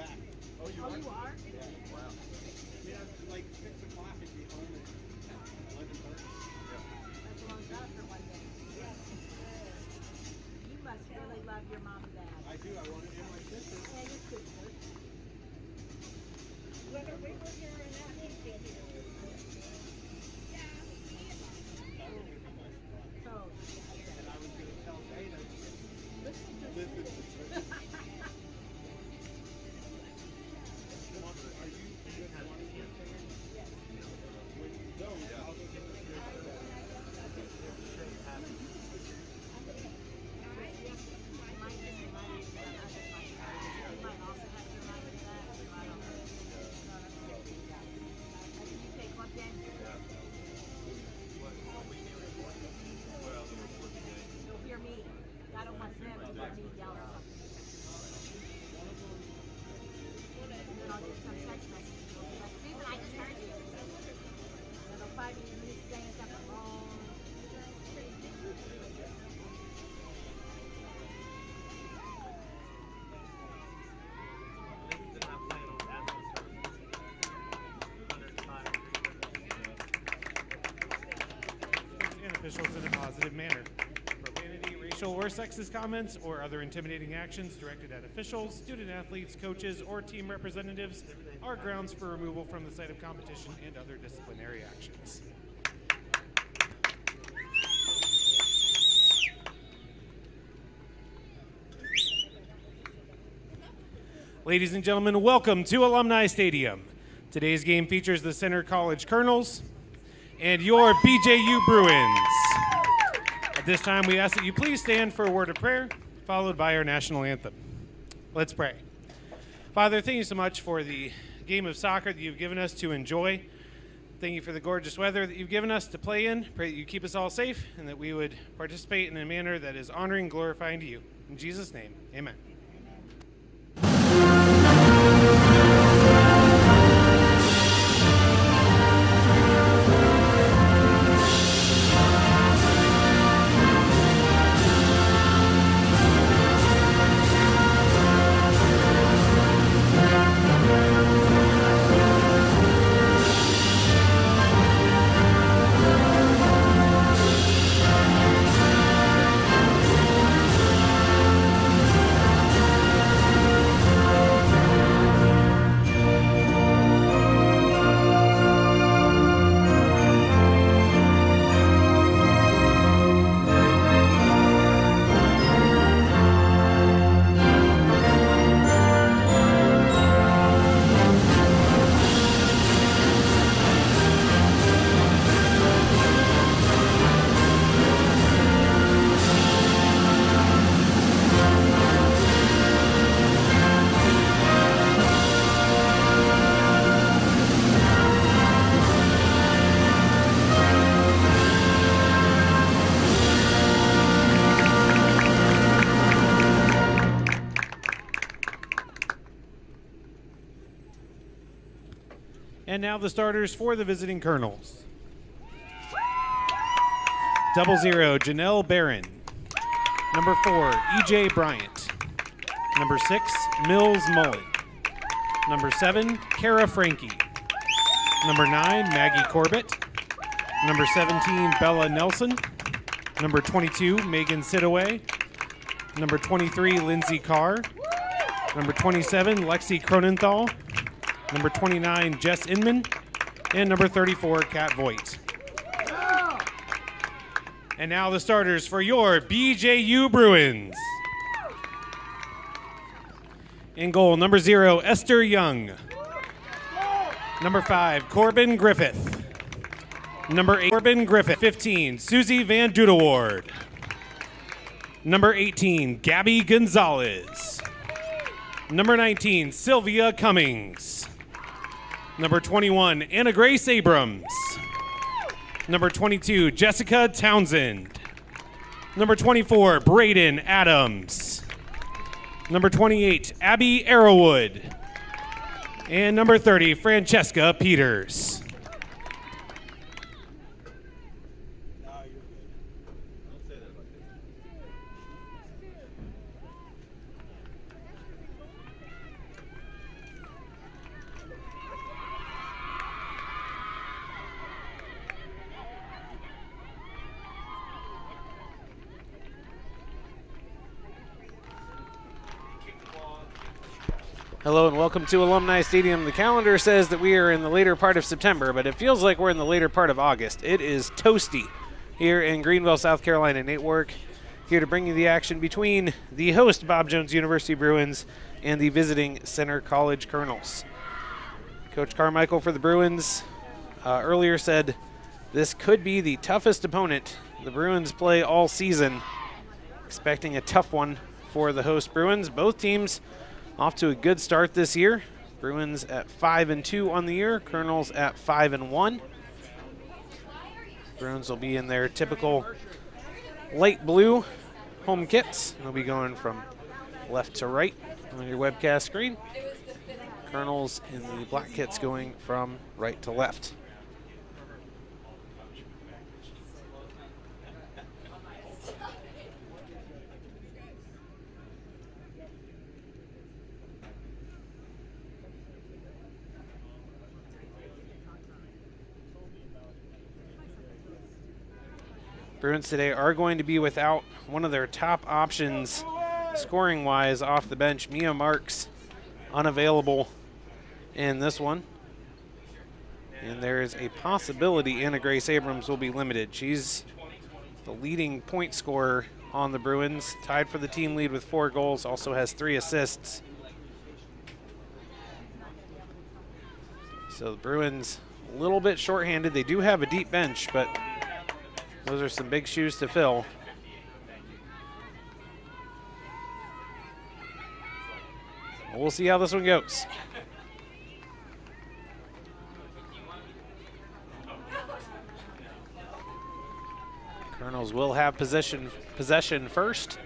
back. Oh, you are? Yeah. Wow. I mean, like 6 o'clock and be home at 11:30. That's a long shot for one day. Yes. You must really love your mom and dad. I do. I want to, and my sister. And your sister. Whether we were here or not, he'd be here. That was going to be my surprise. So, And I was going to tell Dana, listen to listen. Are you just wanting to say Yes. when you don't, I'll go get the script. You'll hear me. I don't want them to hear me yell at something. And then I'll get some text message. They'll be like, Susan, I just heard you. And they'll find me saying something wrong. And officials in a positive manner. Profanity, racial or sexist comments, or other intimidating actions directed at officials, student athletes, coaches, or team representatives are grounds for removal from the site of competition and other disciplinary actions. Ladies and gentlemen, welcome to Alumni Stadium. Today's game features the Center College Colonels and your BJU Bruins. At this time, we ask that you please stand for a word of prayer, followed by our national anthem. Let's pray. Father, thank you so much for the game of soccer that you've given us to enjoy. Thank you for the gorgeous weather that you've given us to play in. Pray that you keep us all safe and that we would participate in a manner that is honoring and glorifying to you. In Jesus' name, amen. And now the starters for the visiting Colonels. 00, Janelle Barron. Number 4, E.J. Bryant. Number 6, Mills Mullen. Number 7, Kara Frankie. Number 9, Maggie Corbett. Number 17, Bella Nelson. Number 22, Megan Sidaway. Number 23, Lindsay Carr. Number 27, Lexi Cronenthal. Number 29, Jess Inman. And number 34, Kat Voigt. And now the starters for your BJU Bruins. In goal, number 0, Esther Young. Number 5, Corbin Griffith. Number 8, Corbin Griffith. 15, Susie Van Dudeward. Number 18, Gabby Gonzalez. Number 19, Sylvia Cummings. Number 21, Anna Grace Abrams. Number 22, Jessica Townsend. Number 24, Braden Adams. Number 28, Abby Arrowwood. And number 30, Francesca Peters. Hello and welcome to Alumni Stadium. The calendar says that we are in the later part of September, but it feels like we're in the later part of August. It is toasty here in Greenville, South Carolina. Nate Work here to bring you the action between the host Bob Jones University Bruins and the visiting Center College Colonels. Coach Carmichael for the Bruins earlier said this could be the toughest opponent the Bruins play all season. Expecting a tough one for the host Bruins. Both teams off to a good start this year. Bruins at 5-2 on the year, Colonels at 5-1. Bruins will be in their typical light blue home kits. They'll be going from left to right on your webcast screen. Colonels in the black kits going from right to left. Bruins today are going to be without one of their top options scoring-wise off the bench. Mia Marks unavailable in this one. And there is a possibility Anna Grace Abrams will be limited. She's the leading point scorer on the Bruins, tied for the team lead with 4 goals, also has 3 assists. So the Bruins a little bit shorthanded. They do have a deep bench, but those are some big shoes to fill. We'll see how this one goes. Colonels will have possession first.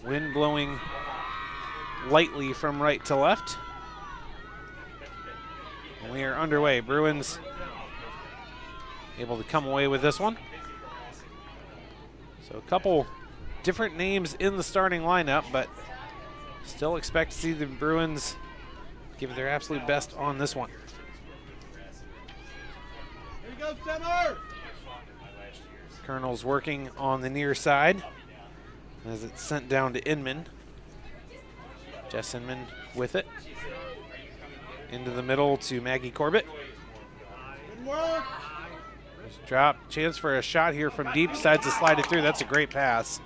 Wind blowing lightly from right to left. And we are underway. Bruins able to come away with this one. So a couple different names in the starting lineup, but still expect to see the Bruins give their absolute best on this one. Here you go, Simmer! Colonels working on the near side as it's sent down to Inman. Jess Inman with it. Into the middle to Maggie Corbett. Good work! Drop, chance for a shot here from deep, decides to slide it through. That's a great pass.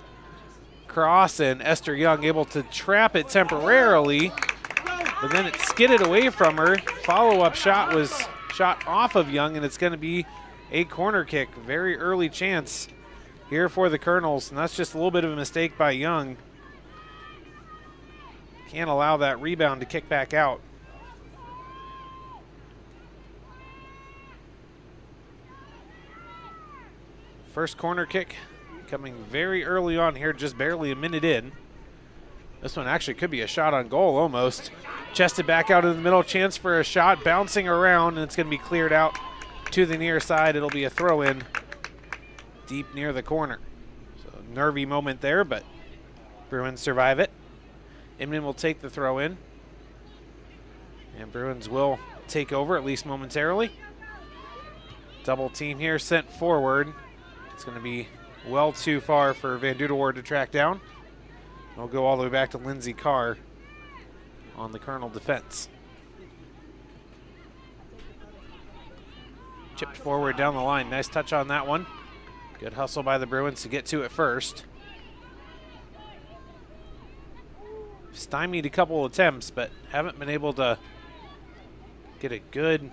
Cross, and Esther Young able to trap it temporarily, but then it skidded away from her. Follow-up shot was shot off of Young, and it's going to be a corner kick. Very early chance here for the Colonels, and that's just a little bit of a mistake by Young. Can't allow that rebound to kick back out. First corner kick coming very early on here, just barely a minute in. This one actually could be a shot on goal almost. Chested back out in the middle, chance for a shot, bouncing around, and it's going to be cleared out to the near side. It'll be a throw-in deep near the corner. So nervy moment there, but Bruins survive it. Inman will take the throw-in, and Bruins will take over, at least momentarily. Double team here sent forward. It's going to be well too far for Van Dudelwoord to track down. We'll go all the way back to Lindsay Carr on the Colonel defense. Chipped forward down the line. Nice touch on that one. Good hustle by the Bruins to get to it first. Stymied a couple attempts, but haven't been able to get a good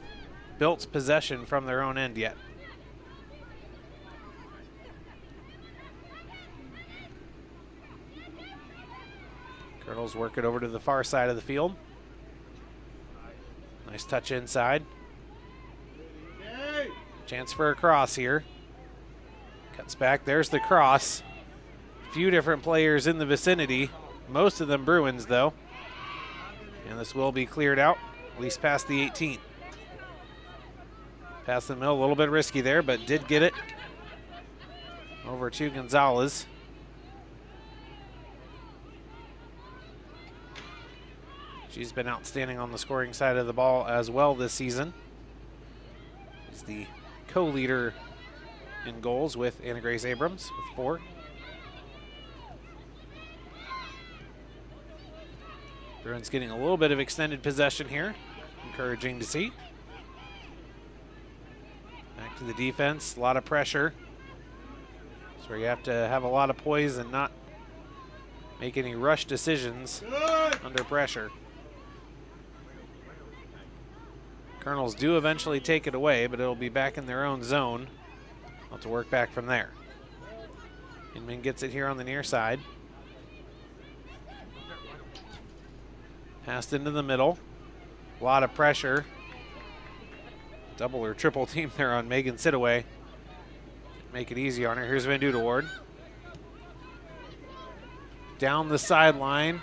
built possession from their own end yet. Colonels work it over to the far side of the field. Nice touch inside. Chance for a cross here. Cuts back, there's the cross. Few different players in the vicinity. Most of them Bruins though. And this will be cleared out, at least past the 18. Past the middle, a little bit risky there, but did get it over to Gonzalez. She's been outstanding on the scoring side of the ball as well this season. She's the co-leader in goals with Anna Grace Abrams with 4. Bruins getting a little bit of extended possession here. Encouraging to see. Back to the defense, a lot of pressure. That's where you have to have a lot of poise and not make any rush decisions under pressure. Colonels do eventually take it away, but it'll be back in their own zone. They'll have to work back from there. Inman gets it here on the near side. Passed into the middle. A lot of pressure. Double or triple team there on Megan Sidaway. Make it easy on her. Here's Van Duderward. Down the sideline.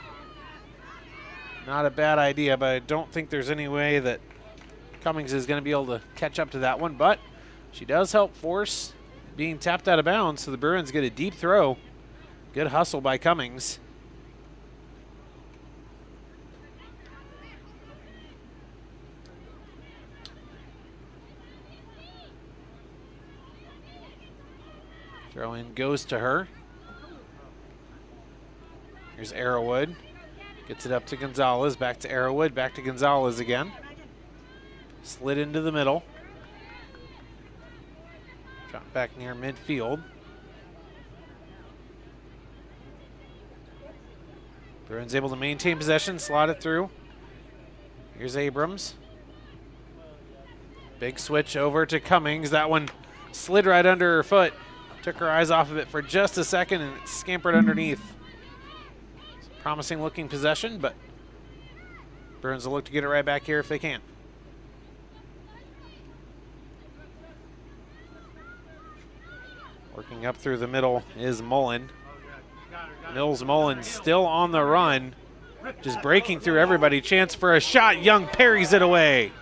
Not a bad idea, but I don't think there's any way that Cummings is going to be able to catch up to that one, but she does help force being tapped out of bounds, so the Bruins get a deep throw. Good hustle by Cummings. Throw in goes to her. Here's Arrowwood. Gets it up to Gonzalez. Back to Arrowwood. Back to Gonzalez again. Slid into the middle. Drop back near midfield. Bruins able to maintain possession. Slot it through. Here's Abrams. Big switch over to Cummings. That one slid right under her foot. Took her eyes off of it for just a second and it scampered underneath. Promising looking possession, but Bruins will look to get it right back here if they can. Working up through the middle is Mullen. Mills Mullen still on the run. Just breaking through everybody. Chance for a shot. Young parries it away.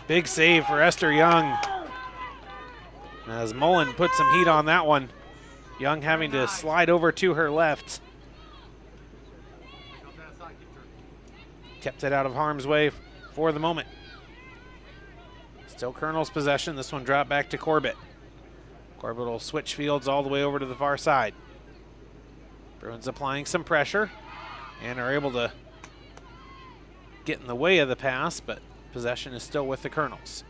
Big save for Esther Young. As Mullen put some heat on that one. Young having to slide over to her left. Kept it out of harm's way for the moment. Still Colonel's possession. This one dropped back to Corbett. Corbett will switch fields all the way over to the far side. Bruins applying some pressure and are able to get in the way of the pass, but possession is still with the Colonels.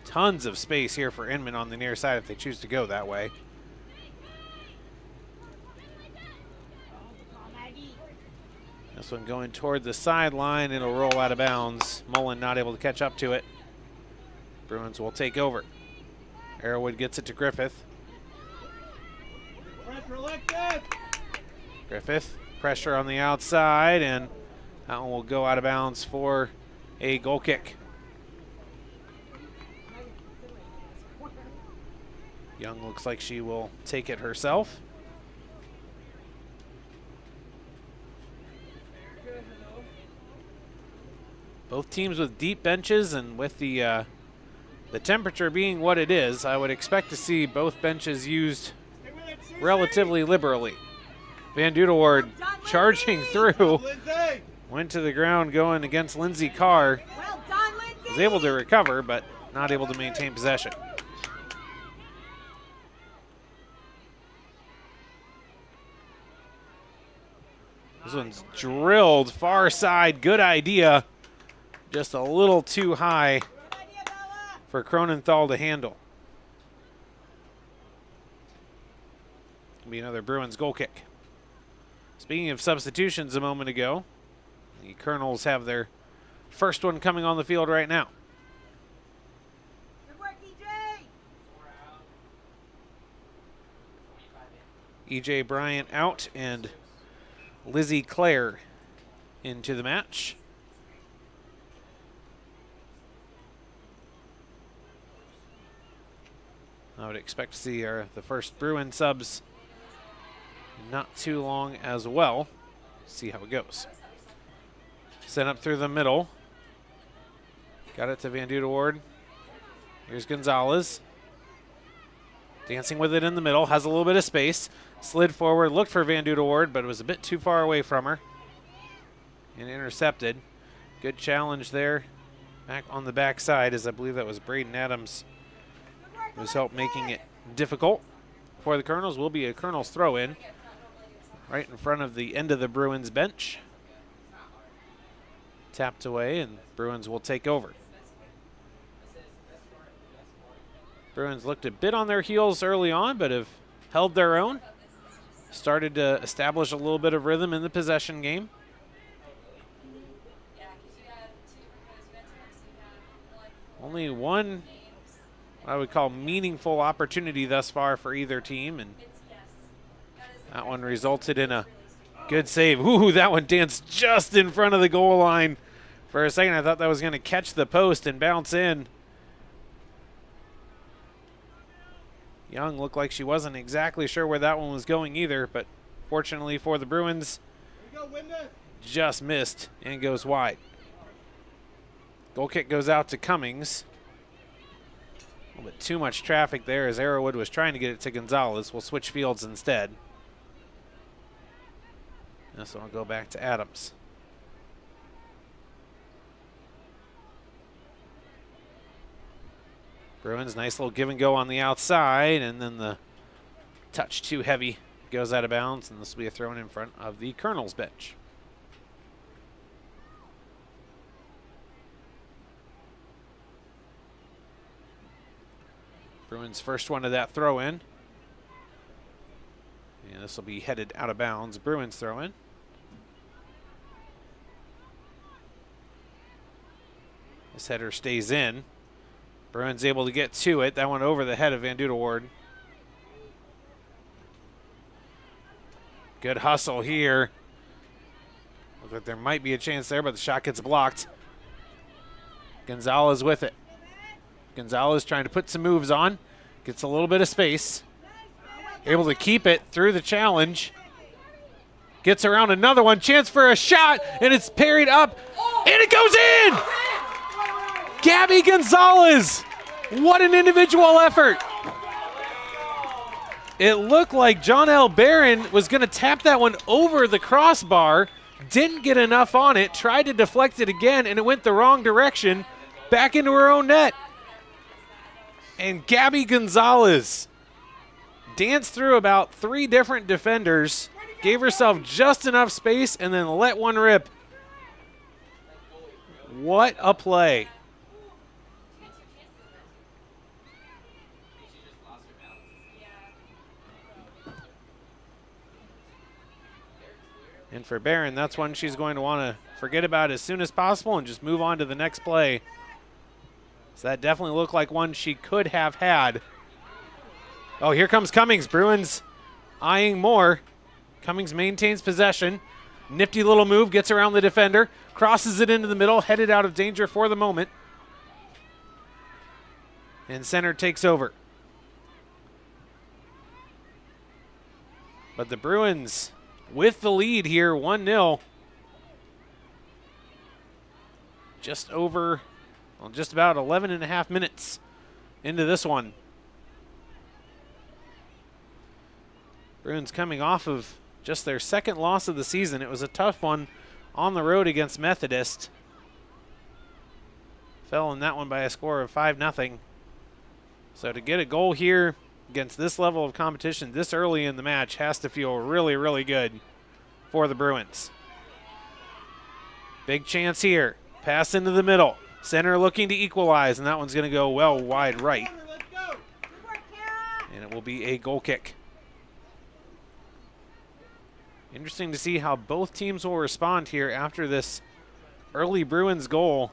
Tons of space here for Inman on the near side if they choose to go that way. This one going toward the sideline. It'll roll out of bounds. Mullen not able to catch up to it. Bruins will take over. Arrowwood gets it to Griffith. Griffith, pressure on the outside, and that one will go out of bounds for a goal kick. Young looks like she will take it herself. Both teams with deep benches, and with the temperature being what it is, I would expect to see both benches used relatively liberally. Van Duderward charging through, went to the ground going against Lindsay Carr. Was able to recover, but not able to maintain possession. This one's drilled far side. Good idea. Just a little too high for Cronenthal to handle. It'll be another Bruins goal kick. Speaking of substitutions a moment ago, the Colonels have their first one coming on the field right now. Good work, E.J. Bryant out and Lizzie Clare into the match. I would expect to see the first Bruin subs not too long as well. See how it goes. Sent up through the middle. Got it to Van Duderward. Here's Gonzalez. Dancing with it in the middle. Has a little bit of space. Slid forward. Looked for Van Duderward, but it was a bit too far away from her. And intercepted. Good challenge there. Back on the backside, as I believe that was Braden Adams. Was help making it difficult for the Colonels. Will be a Colonels throw-in. right in front of the end of the Bruins bench. Tapped away, and Bruins will take over. Bruins looked a bit on their heels early on, but have held their own. Started to establish a little bit of rhythm in the possession game. Only one, I would call, meaningful opportunity thus far for either team, and that one resulted in a good save. Ooh, that one danced just in front of the goal line. For a second, I thought that was going to catch the post and bounce in. Young looked like she wasn't exactly sure where that one was going either, but fortunately for the Bruins, just missed and goes wide. Goal kick goes out to Cummings. A little bit too much traffic there as Arrowwood was trying to get it to Gonzalez. We'll switch fields instead. This one will go back to Adams. Bruins, nice little give and go on the outside, and then the touch too heavy goes out of bounds, and this will be a throw in front of the Colonel's bench. Bruins' first one of that throw in. And this will be headed out of bounds. Bruins throw in. This header stays in. Bruins able to get to it. That one over the head of Van Dude Ward. Good hustle here. Looks like there might be a chance there, but the shot gets blocked. Gonzalez with it. Gonzalez trying to put some moves on. Gets a little bit of space. Able to keep it through the challenge. Gets around another one. Chance for a shot, and it's parried up, and it goes in! Gabby Gonzalez! What an individual effort! It looked like John L. Barron was going to tap that one over the crossbar. Didn't get enough on it. Tried to deflect it again, and it went the wrong direction. Back into her own net. And Gabby Gonzalez danced through about 3 different defenders, gave herself just enough space, and then let one rip. What a play. And for Barron, that's one she's going to want to forget about as soon as possible and just move on to the next play. So that definitely looked like one she could have had. Oh, here comes Cummings. Bruins eyeing more. Cummings maintains possession. Nifty little move, gets around the defender, crosses it into the middle, headed out of danger for the moment. And center takes over. But the Bruins with the lead here, 1-0. Just over, well, just about 11 and a half minutes into this one. Bruins coming off of just their second loss of the season. It was a tough one on the road against Methodist. Fell in that one by a score of 5-0. So to get a goal here against this level of competition this early in the match has to feel really, really good for the Bruins. Big chance here. Pass into the middle. Center looking to equalize, and that one's going to go well wide right. And it will be a goal kick. Interesting to see how both teams will respond here after this early Bruins goal.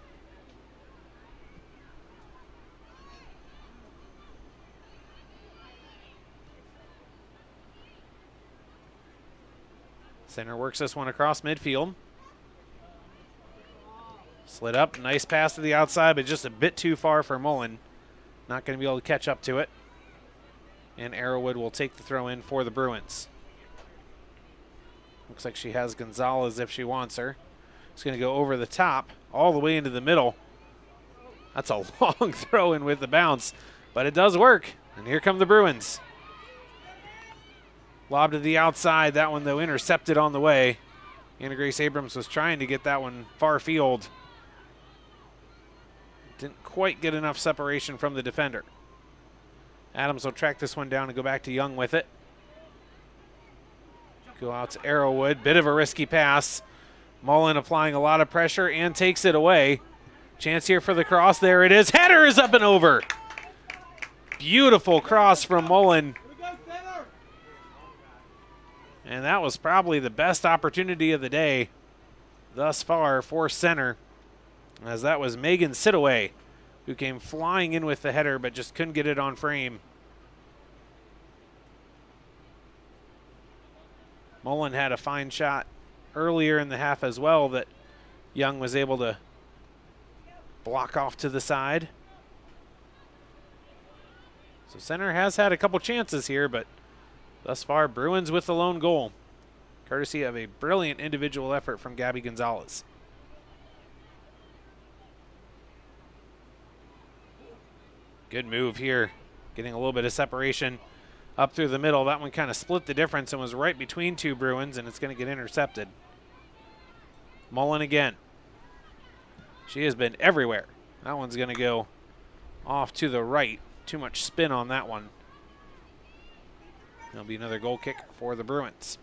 Center works this one across midfield. Slid up, nice pass to the outside, but just a bit too far for Mullen. Not going to be able to catch up to it. And Arrowwood will take the throw in for the Bruins. Looks like she has Gonzalez if she wants her. It's going to go over the top, all the way into the middle. That's a long throw in with the bounce, but it does work. And here come the Bruins. Lob to the outside. That one, though, intercepted on the way. Anna Grace Abrams was trying to get that one far field. Didn't quite get enough separation from the defender. Adams will track this one down and go back to Young with it. Go out to Arrowwood. Bit of a risky pass. Mullen applying a lot of pressure and takes it away. Chance here for the cross. There it is. Header is up and over. Beautiful cross from Mullen. And that was probably the best opportunity of the day thus far for center, as that was Megan Sitaway who came flying in with the header but just couldn't get it on frame. Mullen had a fine shot earlier in the half as well that Young was able to block off to the side. So center has had a couple chances here, but thus far Bruins with the lone goal, courtesy of a brilliant individual effort from Gabby Gonzalez. Good move here, getting a little bit of separation up through the middle. That one kind of split the difference and was right between two Bruins, and it's going to get intercepted. Mullen again. She has been everywhere. That one's going to go off to the right. Too much spin on that one. There'll be another goal kick for the Bruins.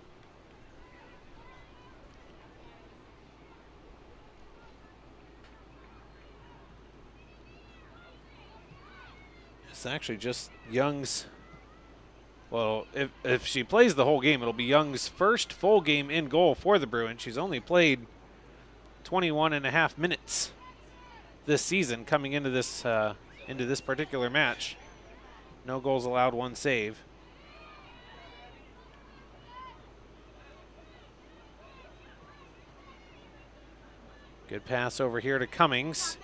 It's actually just Young's, well, if she plays the whole game, it'll be Young's first full game in goal for the Bruins. She's only played 21 and a half minutes this season coming into this particular match. No goals allowed, one save. Good pass over here to Cummings.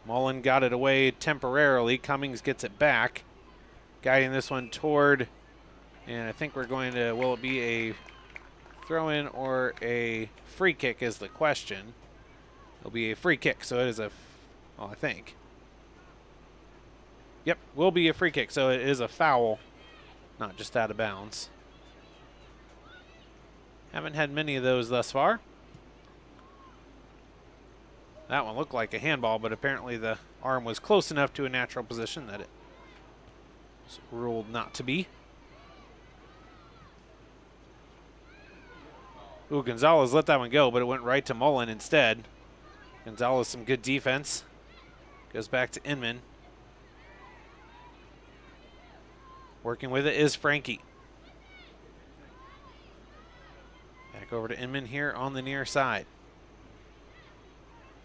Mullen got it away temporarily. Cummings gets it back. Guiding this one toward, and I think we're going to, will it be a throw-in or a free kick is the question. It'll be a free kick, so it is a, well, I think. Yep, will be a free kick, so it is a foul, not just out of bounds. Haven't had many of those thus far. That one looked like a handball, but apparently the arm was close enough to a natural position that it was ruled not to be. Ooh, Gonzalez let that one go, but it went right to Mullen instead. Gonzalez, some good defense. Goes back to Inman. Working with it is Frankie. Back over to Inman here on the near side.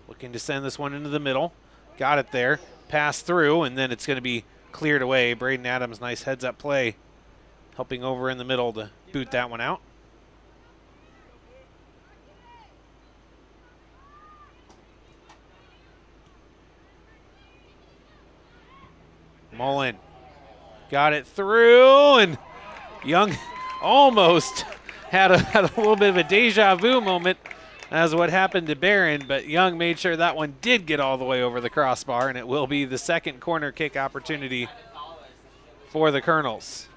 Looking to send this one into the middle. Got it there. Pass through, and then it's going to be cleared away. Braden Adams, nice heads-up play. Helping over in the middle to boot that one out. Mullen got it through, and Young almost had a little bit of a deja vu moment as what happened to Barron, but Young made sure that one did get all the way over the crossbar, and it will be the second corner kick opportunity for the Colonels.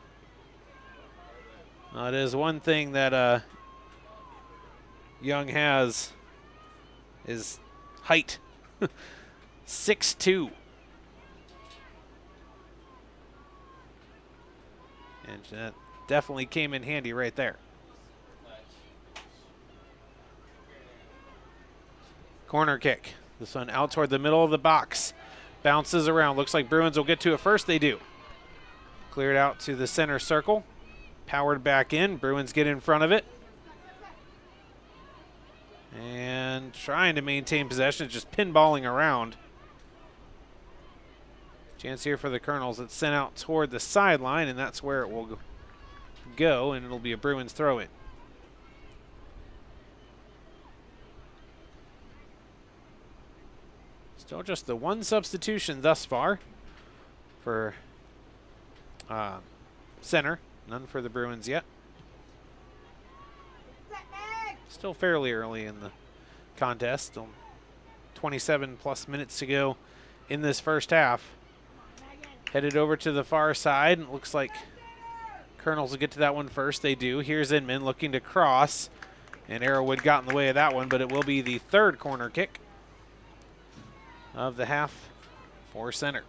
It is one thing that Young has is height. 6'2". And that definitely came in handy right there. Corner kick. This one out toward the middle of the box. Bounces around. Looks like Bruins will get to it first. They do. Cleared out to the center circle. Powered back in. Bruins get in front of it. And trying to maintain possession, just pinballing around. Chance here for the Colonels. It's sent out toward the sideline, and that's where it will go, and it'll be a Bruins throw-in. Still just the one substitution thus far for center. None for the Bruins yet. Still fairly early in the contest. Still 27 plus minutes to go in this first half. Headed over to the far side. It looks like Colonels will get to that one first. They do. Here's Inman looking to cross. And Arrowwood got in the way of that one, but it will be the third corner kick of the half for center.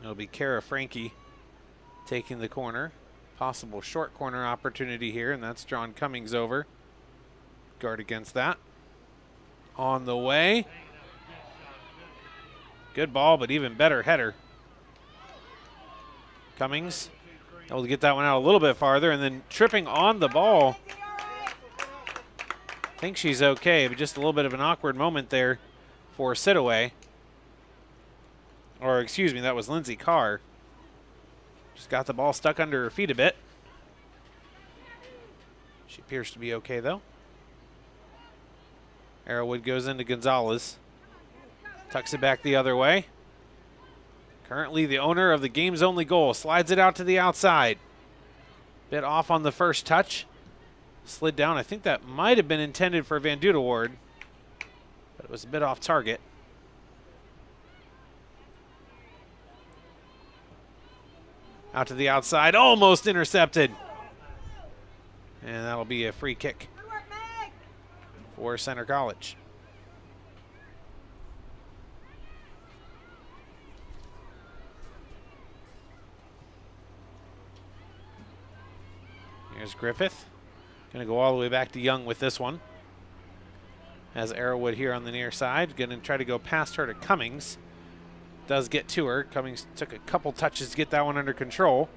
It'll be Kara Frankie taking the corner. Possible short corner opportunity here, and that's John Cummings over. Guard against that. On the way. Good ball, but even better header. Cummings able to get that one out a little bit farther, and then tripping on the ball. I think she's okay, but just a little bit of an awkward moment there for Sitaway. Or excuse me, that was Lindsay Carr. Just got the ball stuck under her feet a bit. She appears to be okay, though. Arrowwood goes into Gonzalez. Tucks it back the other way. Currently the owner of the game's only goal. Slides it out to the outside. Bit off on the first touch. Slid down. I think that might have been intended for Van Dudelward, but it was a bit off target. Out to the outside, almost intercepted. And that'll be a free kick for Center College. Here's Griffith. Going to go all the way back to Young with this one. Has Arrowwood here on the near side. Going to try to go past her to Cummings. Does get to her. Cummings took a couple touches to get that one under control.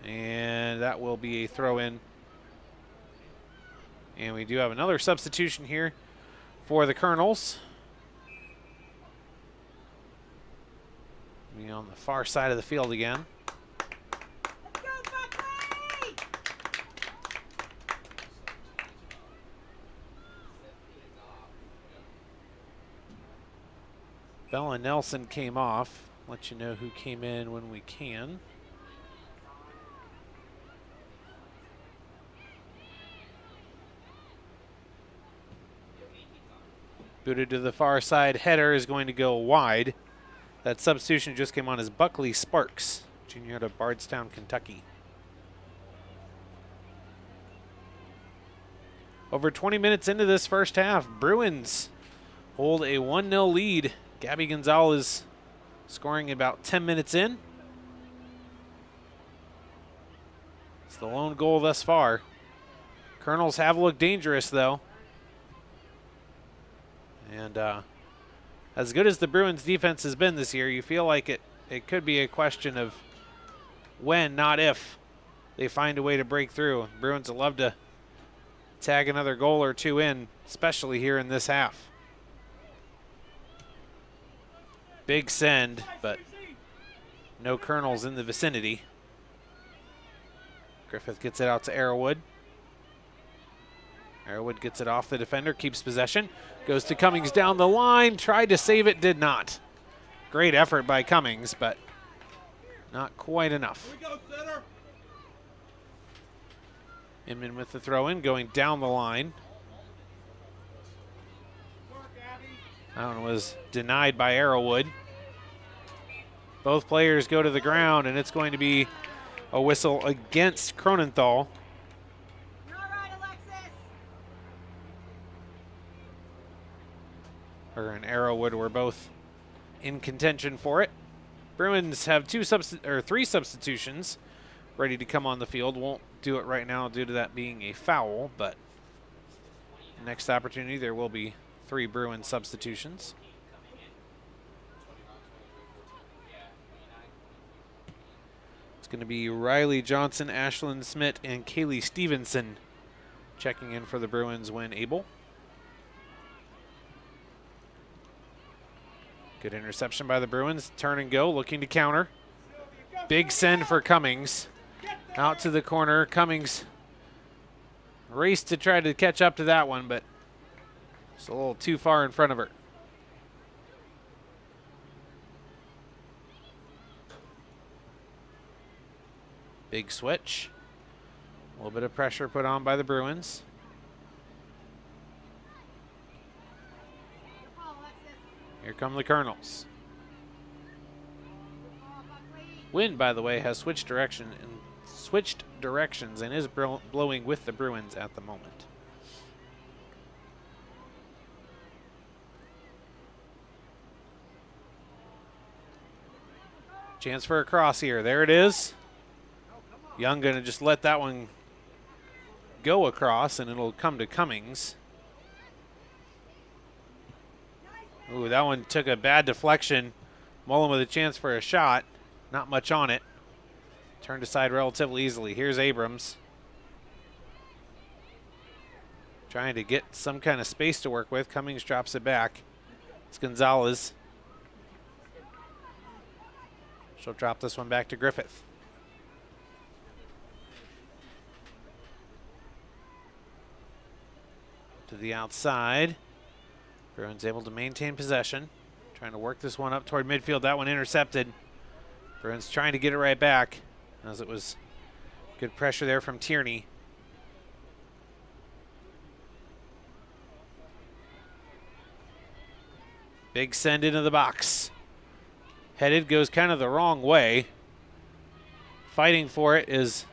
And that will be a throw in. And we do have another substitution here for the Colonels. Be on the far side of the field again. Bella Nelson came off. Let you know who came in when we can. Booted to the far side. Header is going to go wide. That substitution just came on as Buckley Sparks, junior out of Bardstown, Kentucky. Over 20 minutes into this first half, Bruins hold a 1-0 lead. Gabby Gonzalez scoring about 10 minutes in. It's the lone goal thus far. Colonels have looked dangerous, though. And as good as the Bruins defense has been this year, you feel like it could be a question of when, not if, they find a way to break through. Bruins will love to tag another goal or two in, especially here in this half. Big send, but no Colonels in the vicinity. Griffith gets it out to Arrowwood. Arrowwood gets it off the defender, keeps possession. Goes to Cummings down the line, tried to save it, did not. Great effort by Cummings, but not quite enough. Inman with the throw-in, going down the line. That one was denied by Arrowwood. Both players go to the ground, and it's going to be a whistle against Cronenthal. You're all right, Alexis. Her and Arrowwood were both in contention for it. Bruins have three substitutions ready to come on the field. Won't do it right now due to that being a foul, but next opportunity there will be 3 Bruin substitutions. It's going to be Riley Johnson, Ashlyn Smith, and Kaylee Stevenson checking in for the Bruins when able. Good interception by the Bruins. Turn and go, looking to counter. Big send for Cummings. Out to the corner. Cummings raced to try to catch up to that one, but it's a little too far in front of her. Big switch. A little bit of pressure put on by the Bruins. Here come the Colonels. Wind, by the way, has switched directions and is blowing with the Bruins at the moment. Chance for a cross here. There it is. Young going to just let that one go across, and it'll come to Cummings. Ooh, that one took a bad deflection. Mullen with a chance for a shot. Not much on it. Turned aside relatively easily. Here's Abrams. Trying to get some kind of space to work with. Cummings drops it back. It's Gonzalez. She'll drop this one back to Griffith. To the outside. Bruins able to maintain possession. Trying to work this one up toward midfield. That one intercepted. Bruins trying to get it right back, as it was good pressure there from Tierney. Big send into the box. Headed, goes kind of the wrong way. Fighting for it is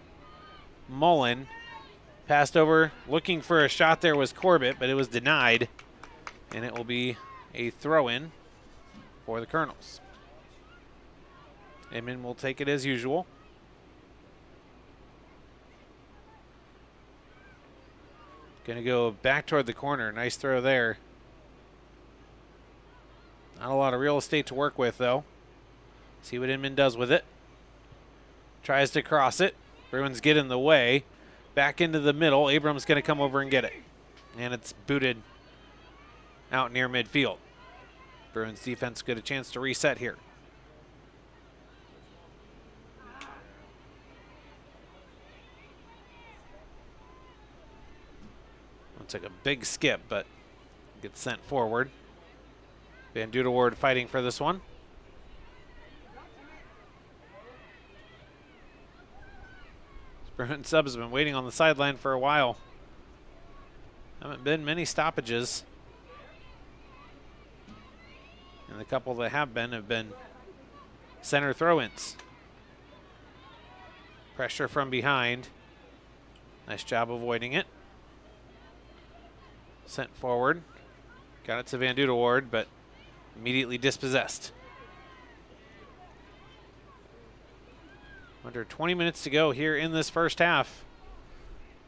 Mullen. Passed over, looking for a shot there was Corbett, but it was denied. And it will be a throw-in for the Colonels. Inman will take it as usual. Going to go back toward the corner. Nice throw there. Not a lot of real estate to work with, though. See what Inman does with it. Tries to cross it. Bruins get in the way. Back into the middle. Abrams going to come over and get it. And it's booted out near midfield. Bruins defense get a chance to reset here. Took a big skip, but gets sent forward. Van Duderwoord fighting for this one. Bruins subs have been waiting on the sideline for a while. Haven't been many stoppages. And the couple that have been center throw-ins. Pressure from behind. Nice job avoiding it. Sent forward. Got it to Van Duderwoord, but immediately dispossessed. Under 20 minutes to go here in this first half.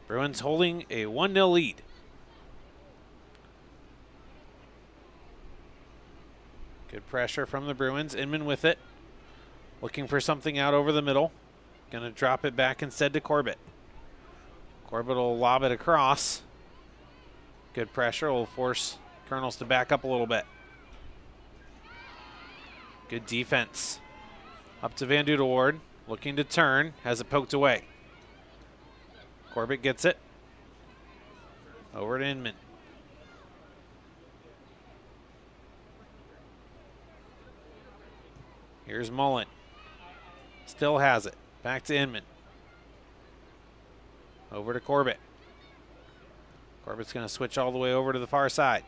Bruins holding a 1-0 lead. Good pressure from the Bruins. Inman with it. Looking for something out over the middle. Going to drop it back instead to Corbett. Corbett will lob it across. Good pressure will force Colonels to back up a little bit. Good defense. Up to Van Duderwoord. Looking to turn. Has it poked away. Corbett gets it. Over to Inman. Here's Mullen. Still has it. Back to Inman. Over to Corbett. Corbett's going to switch all the way over to the far side.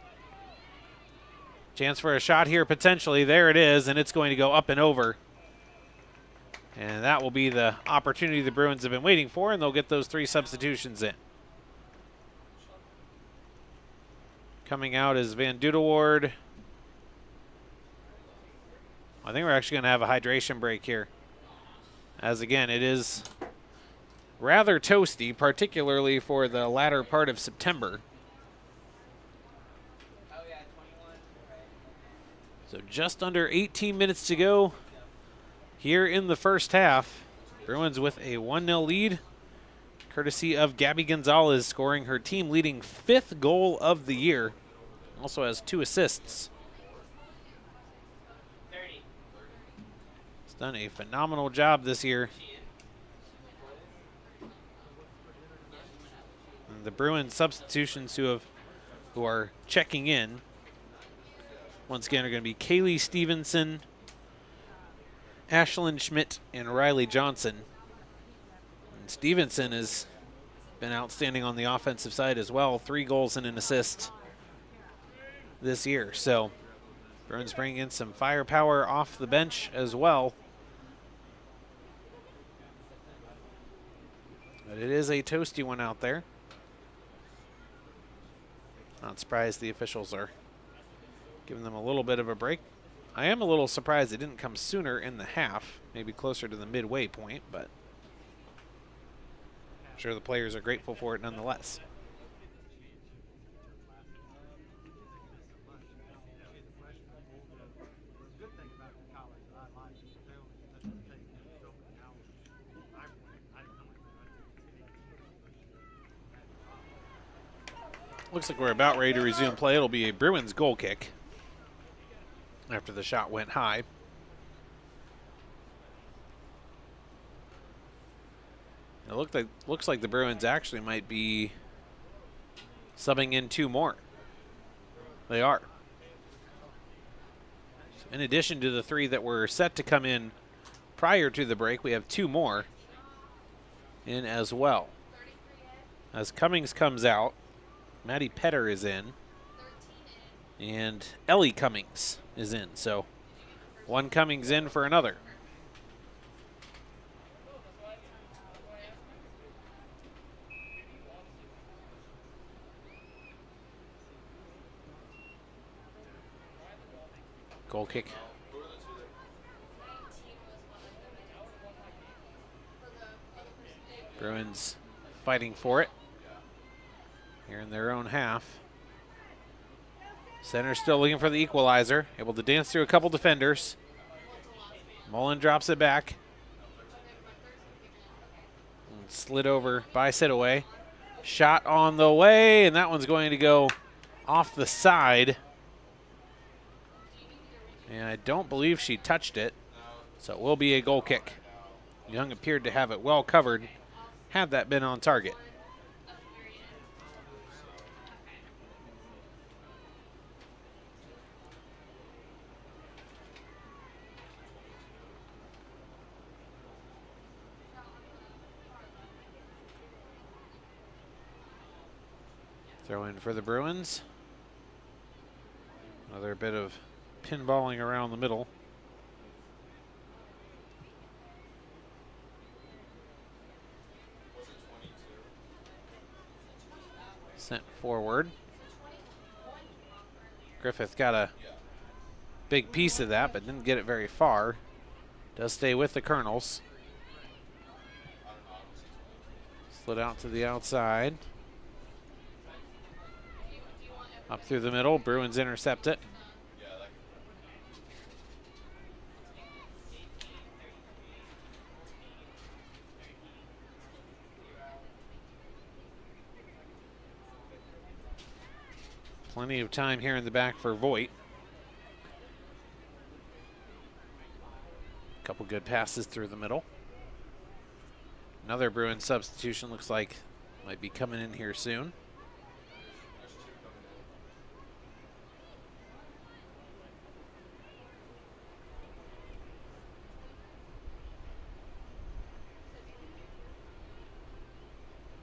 Chance for a shot here potentially. There it is, and it's going to go up and over. And that will be the opportunity the Bruins have been waiting for, and they'll get those 3 substitutions in. Coming out is Van Duderwoord. I think we're actually going to have a hydration break here. As again, it is rather toasty, particularly for the latter part of September. So just under 18 minutes to go here in the first half. Bruins with a 1-0 lead, courtesy of Gabby Gonzalez scoring her team-leading 5th goal of the year. Also has 2 assists. He's done a phenomenal job this year. And the Bruins substitutions who are checking in, once again, are going to be Kaylee Stevenson, Ashlyn Schmidt, and Riley Johnson. And Stevenson has been outstanding on the offensive side as well. 3 goals and an assist this year. So Bruins bringing in some firepower off the bench as well. But it is a toasty one out there. Not surprised the officials are giving them a little bit of a break. I am a little surprised it didn't come sooner in the half, maybe closer to the midway point, but I'm sure the players are grateful for it nonetheless. Looks like we're about ready to resume play. It'll be a Bruins goal kick after the shot went high. It looks like the Bruins actually might be subbing in 2 more. They are. In addition to the 3 that were set to come in prior to the break, we have 2 more in as well. As Cummings comes out, Maddie Petter is in, and Ellie Cummings is in. So 1 Cummings in for another. Goal kick. Bruins fighting for it here in their own half. Center still looking for the equalizer, able to dance through a couple defenders. Mullen drops it back. And slid over by Sidaway. Shot on the way, and that one's going to go off the side. And I don't believe she touched it, so it will be a goal kick. Young appeared to have it well covered, had that been on target. Throw in for the Bruins. Another bit of pinballing around the middle. Sent forward. Griffith got a big piece of that, but didn't get it very far. Does stay with the Colonels. Slid out to the outside. Up through the middle, Bruins intercept it. Plenty of time here in the back for Voigt. Couple good passes through the middle. Another Bruins substitution looks like might be coming in here soon.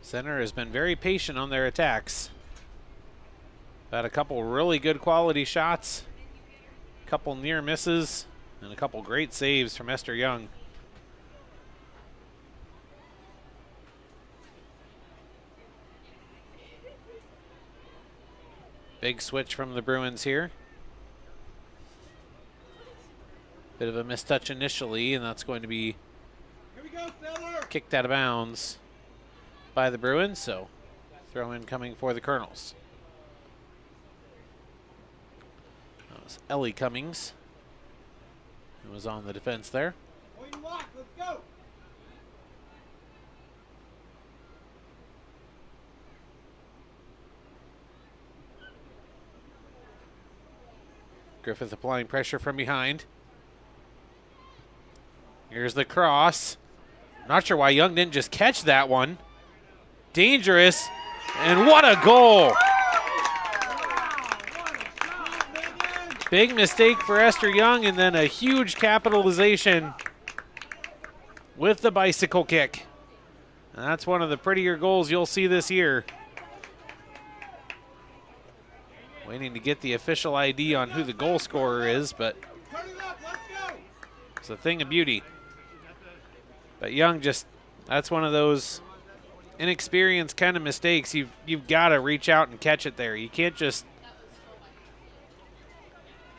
Center has been very patient on their attacks. Had a couple really good quality shots, a couple near misses, and a couple great saves from Esther Young. Big switch from the Bruins here. Bit of a mistouch initially, and that's going to be kicked out of bounds by the Bruins, so throw in coming for the Colonels. That was Ellie Cummings who was on the defense there. Let's go. Griffith applying pressure from behind. Here's the cross. Not sure why Young didn't just catch that one. Dangerous, and what a goal! Big mistake for Esther Young, and then a huge capitalization with the bicycle kick. And that's one of the prettier goals you'll see this year. Waiting to get the official ID on who the goal scorer is, but it's a thing of beauty. But Young just, that's one of those inexperienced kind of mistakes. You've got to reach out and catch it there. You can't just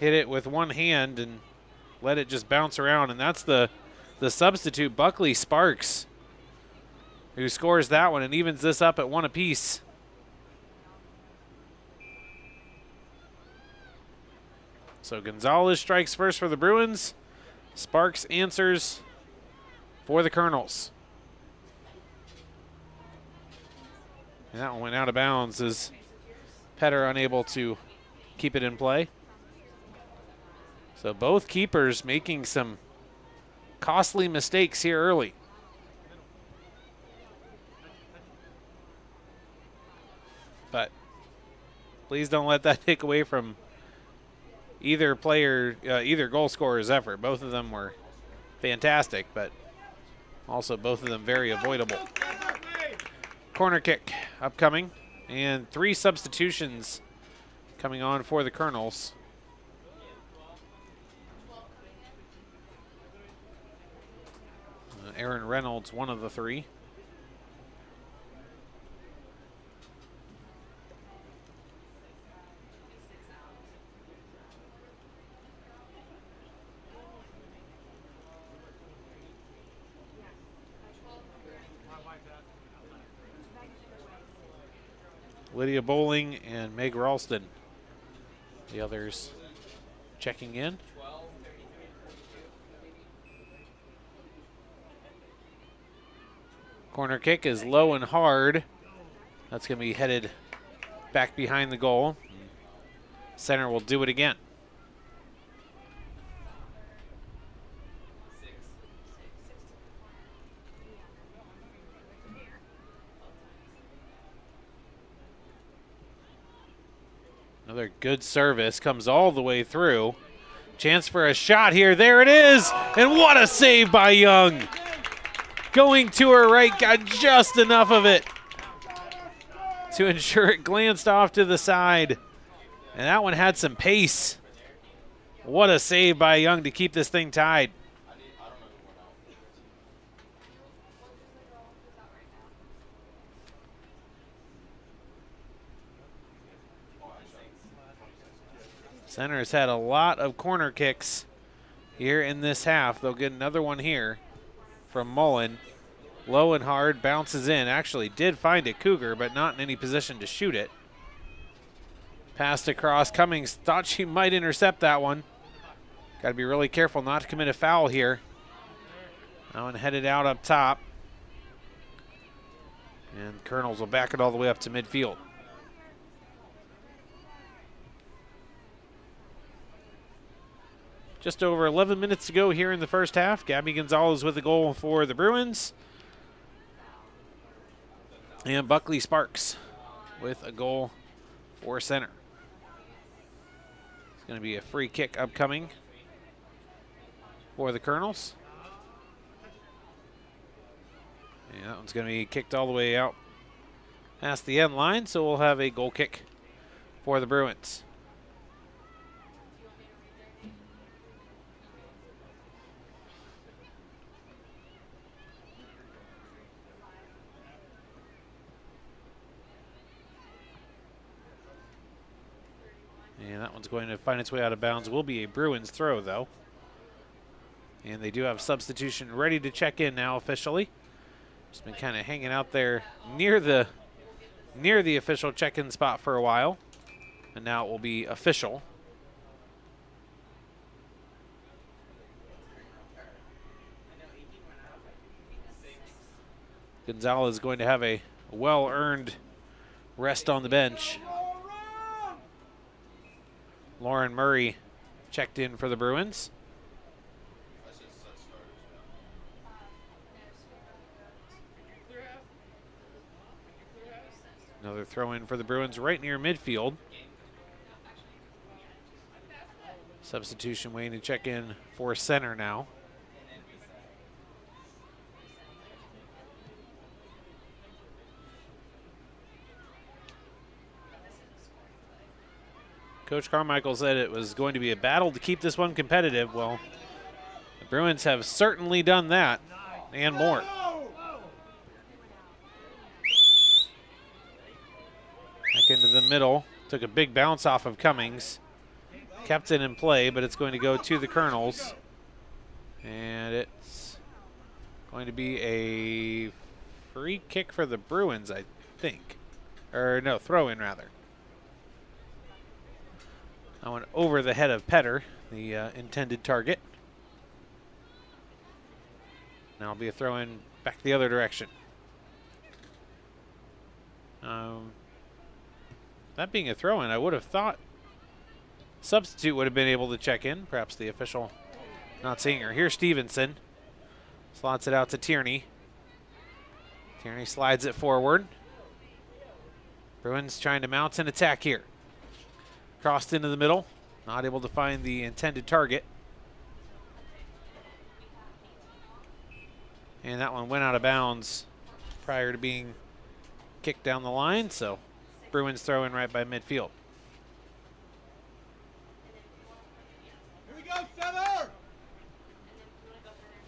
hit it with one hand and let it just bounce around, and that's the substitute, Buckley Sparks, who scores that one and evens this up at 1 apiece. So Gonzalez strikes first for the Bruins. Sparks answers for the Colonels. And that one went out of bounds as Petter unable to keep it in play. So both keepers making some costly mistakes here early. But please don't let that take away from either player, either goal scorer's effort. Both of them were fantastic, but also both of them very avoidable. Corner kick upcoming, and 3 substitutions coming on for the Colonels. Aaron Reynolds, one of the 3. Lydia Bowling and Meg Ralston, the others checking in. Corner kick is low and hard. That's going to be headed back behind the goal. Center will do it again. Another good service comes all the way through. Chance for a shot here. There it is. And what a save by Young. Going to her right, got just enough of it to ensure it glanced off to the side. And that one had some pace. What a save by Young to keep this thing tied. Center has had a lot of corner kicks here in this half. They'll get another one here from Mullen. Low and hard, bounces in. Actually did find it, Cougar, but not in any position to shoot it. Passed across. Cummings thought she might intercept that one. Got to be really careful not to commit a foul here. That one headed out up top. And Colonels will back it all the way up to midfield. Just over 11 minutes to go here in the first half. Gabby Gonzalez with a goal for the Bruins. And Buckley Sparks with a goal for Center. It's going to be a free kick upcoming for the Colonels. And that one's going to be kicked all the way out past the end line, so we'll have a goal kick for the Bruins. And that one's going to find its way out of bounds. Will be a Bruins throw, though. And they do have substitution ready to check in now officially. Just been kind of hanging out there near the official check-in spot for a while. And now it will be official. Gonzalez is going to have a well-earned rest on the bench. Lauren Murray checked in for the Bruins. Another throw in for the Bruins right near midfield. Substitution waiting to check in for Center now. Coach Carmichael said it was going to be a battle to keep this one competitive. Well, the Bruins have certainly done that and more. Back into the middle. Took a big bounce off of Cummings. kept it in play, but it's going to go to the Colonels. And it's going to be a free kick for the Bruins, I think. Or no, throw-in rather. I went over the head of Petter, the intended target. Now it'll be a throw-in back the other direction. That being a throw-in, I would have thought substitute would have been able to check in. Perhaps the official not seeing her. Here's Stevenson. Slots it out to Tierney. Tierney slides it forward. Bruins trying to mount an attack here. Crossed into the middle. Not able to find the intended target. And that one went out of bounds prior to being kicked down the line, so Bruins throw in right by midfield. Here we go, center!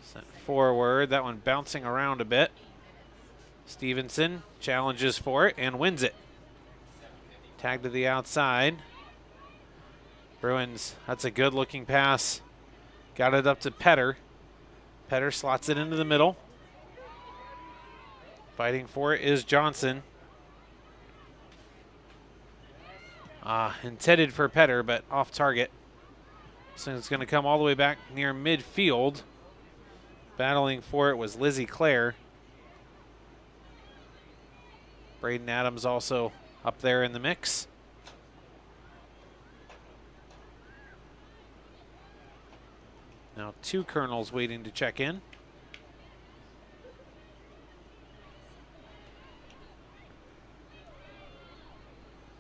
Sent forward, that one bouncing around a bit. Stevenson challenges for it and wins it. Tag to the outside. Bruins, that's a good looking pass. Got it up to Petter. Petter slots it into the middle. Fighting for it is Johnson. Intended for Petter, but off target. So it's going to come all the way back near midfield. Battling for it was Lizzie Clare. Braden Adams also up there in the mix. Now 2 Colonels waiting to check in.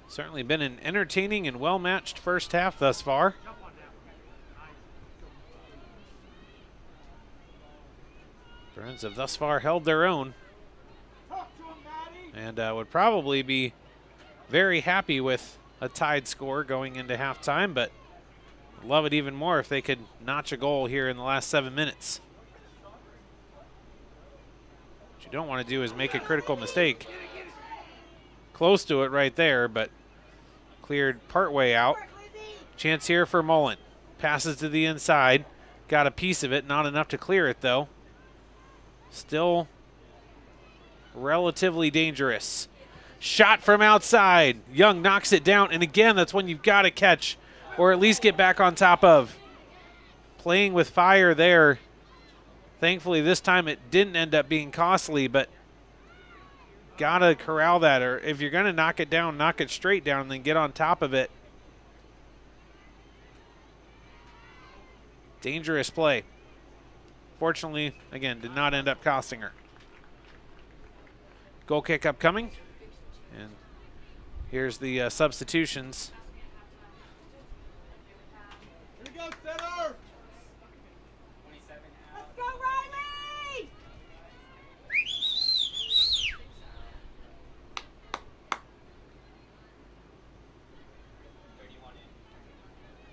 Certainly been an entertaining and well-matched first half thus far. Bruins have thus far held their own. And would probably be very happy with a tied score going into halftime, but love it even more if they could notch a goal here in the last 7 minutes. What you don't want to do is make a critical mistake. Close to it right there, but cleared partway out. Chance here for Mullen. Passes to the inside. Got a piece of it, not enough to clear it though. Still relatively dangerous. Shot from outside. Young knocks it down, and again, that's one you've got to catch or at least get back on top of. Playing with fire there. Thankfully, this time it didn't end up being costly, but gotta corral that, or if you're gonna knock it down, knock it straight down and then get on top of it. Dangerous play. Fortunately, again, did not end up costing her. Goal kick upcoming. And here's the substitutions. Here we go, center! Let's go, Riley!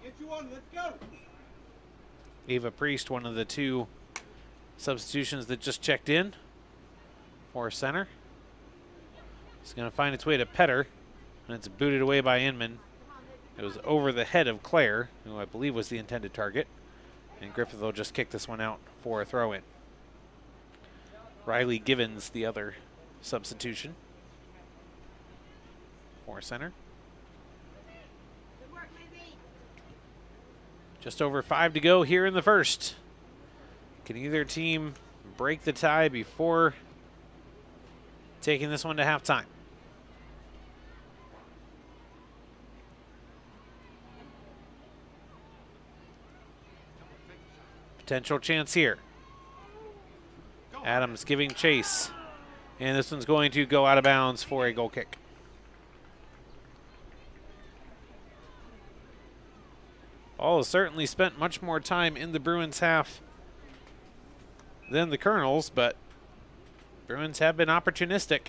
Get you on, let's go! Ava Priest, one of the 2 substitutions that just checked in for center. It's going to find its way to Petter, and it's booted away by Inman. It was over the head of Clare, who I believe was the intended target, and Griffith will just kick this one out for a throw-in. Riley Givens, the other substitution for center. Good work, Lizzie. Just over 5 to go here in the first. Can either team break the tie before taking this one to halftime? Potential chance here. Adams giving chase. And this one's going to go out of bounds for a goal kick. All has certainly spent much more time in the Bruins half than the Colonels, but Bruins have been opportunistic.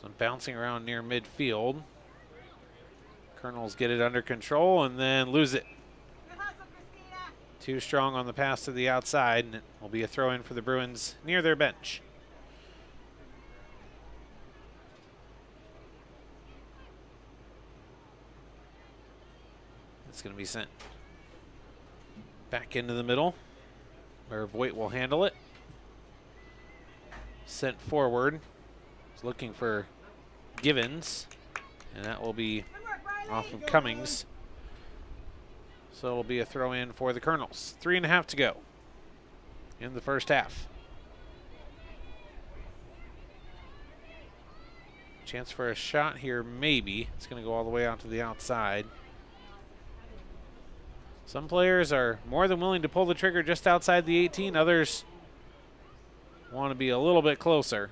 Some bouncing around near midfield. Colonels get it under control and then lose it. Good hustle, Christina. Too strong on the pass to the outside, and it will be a throw in for the Bruins near their bench. It's going to be sent back into the middle, where Voigt will handle it. Sent forward. He's looking for Givens, and that will be Good work, Riley. off of Cummings. So it'll be a throw in for the Colonels. 3.5 to go in the first half. Chance for a shot here, maybe. It's going to go all the way out to the outside. Some players are more than willing to pull the trigger just outside the 18. Others want to be a little bit closer.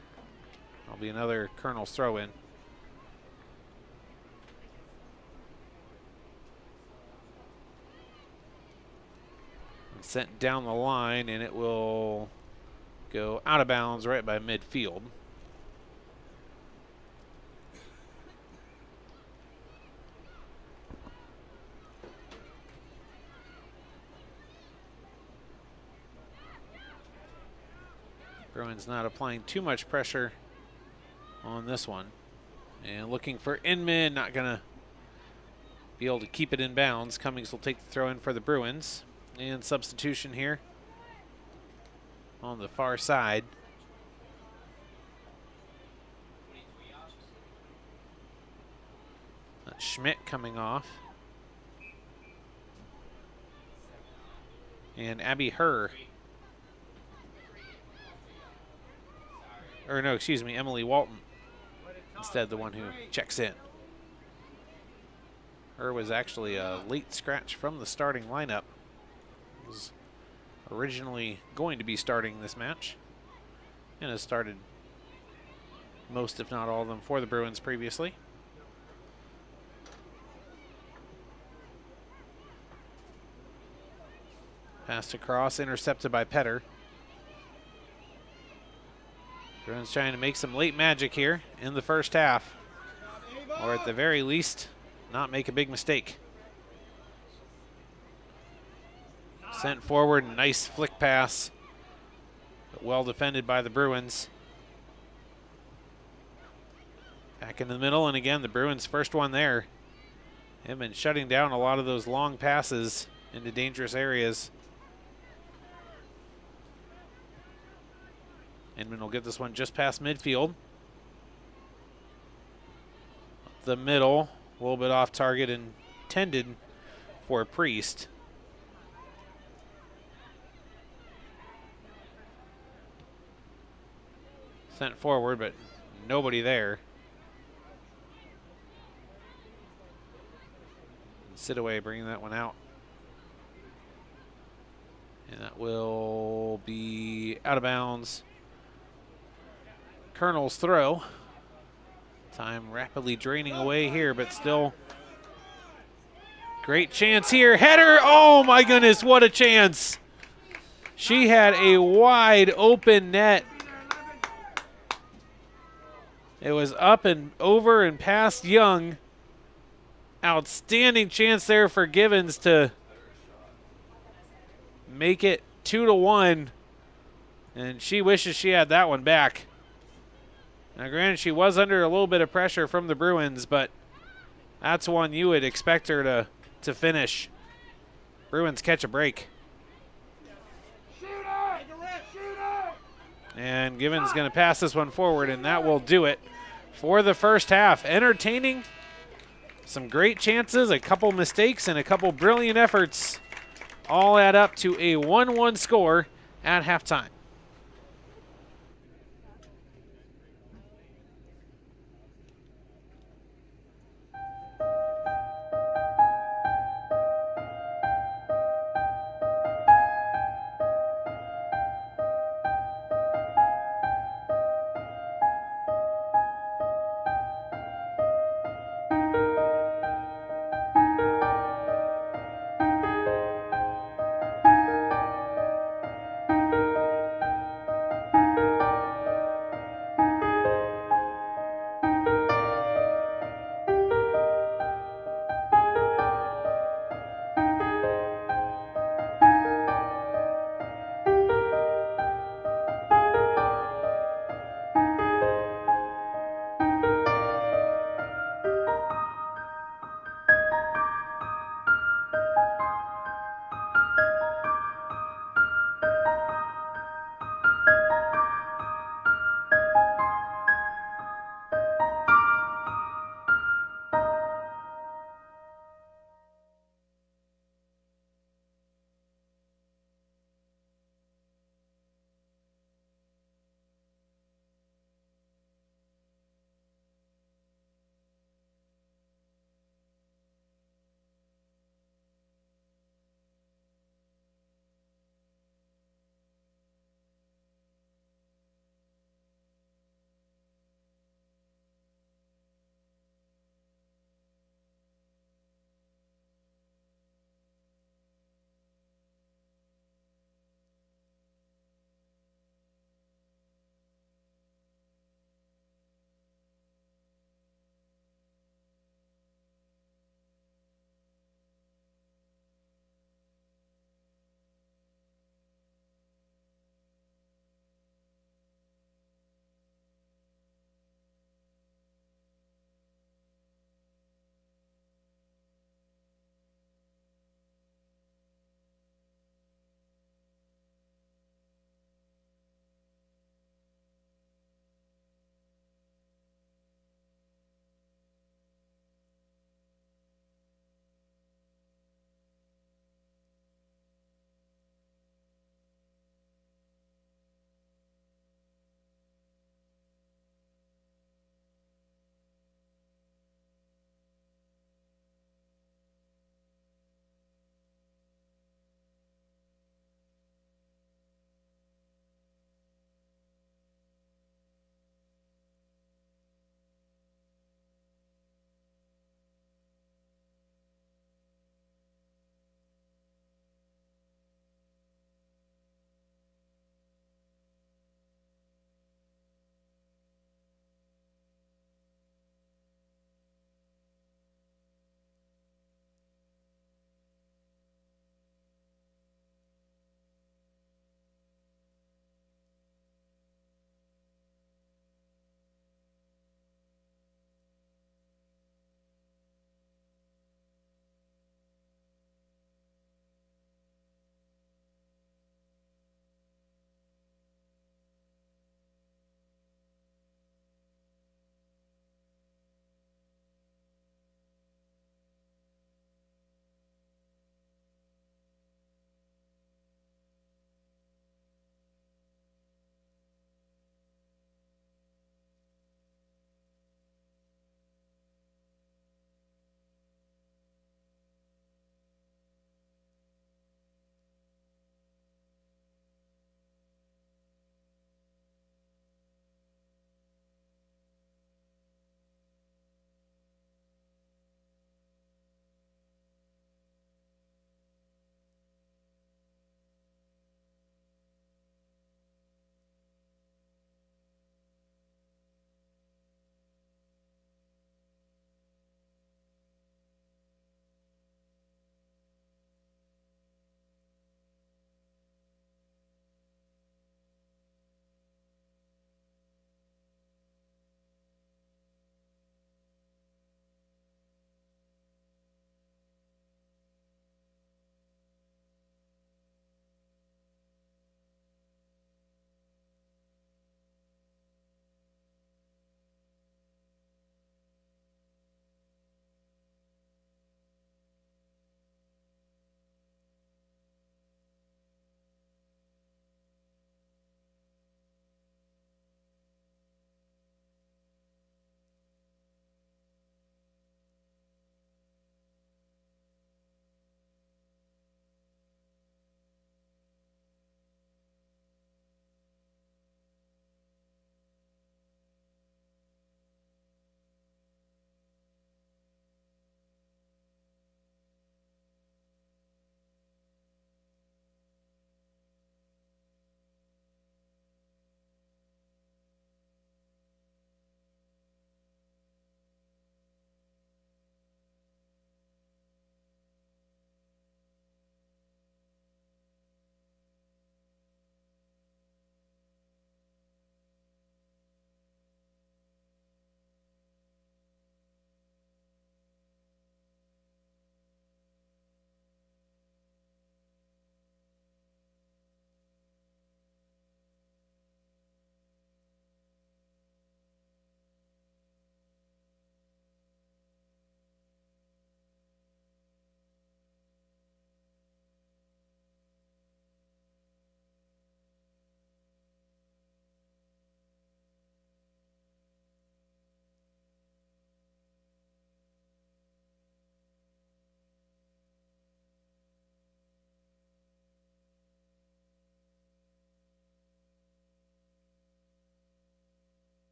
That'll be another Colonel's throw in. Sent down the line, and it will go out of bounds right by midfield. Bruins not applying too much pressure on this one. And looking for Inman, not going to be able to keep it in bounds. Cummings will take the throw in for the Bruins. And substitution here on the far side. That's Schmidt coming off. And Abby Herr. Or no, excuse me, Emily Walton. Instead, the one who checks in. Herr was actually a late scratch from the starting lineup. Was originally going to be starting this match and has started most, if not all of them, for the Bruins previously. Passed across, intercepted by Petter. Bruins trying to make some late magic here in the first half, or at the very least, not make a big mistake. Sent forward, nice flick pass, but well defended by the Bruins. Back into the middle, and again, the Bruins' first one there. They've been shutting down a lot of those long passes into dangerous areas. Inman will get this one just past midfield. Up the middle, a little bit off target, intended for Priest. Sent forward, but nobody there. Sitaway bringing that one out. And that will be out of bounds. Colonel's throw. Time rapidly draining away here, but still great chance here. Header, oh my goodness, what a chance. She had a wide open net. It was up and over and past Young. Outstanding chance there for Givens to make it 2-1. And she wishes she had that one back. Now, granted, she was under a little bit of pressure from the Bruins, but that's one you would expect her to finish. Bruins catch a break. And Givens going to pass this one forward, and that will do it for the first half. Entertaining, some great chances, a couple mistakes, and a couple brilliant efforts all add up to a 1-1 score at halftime.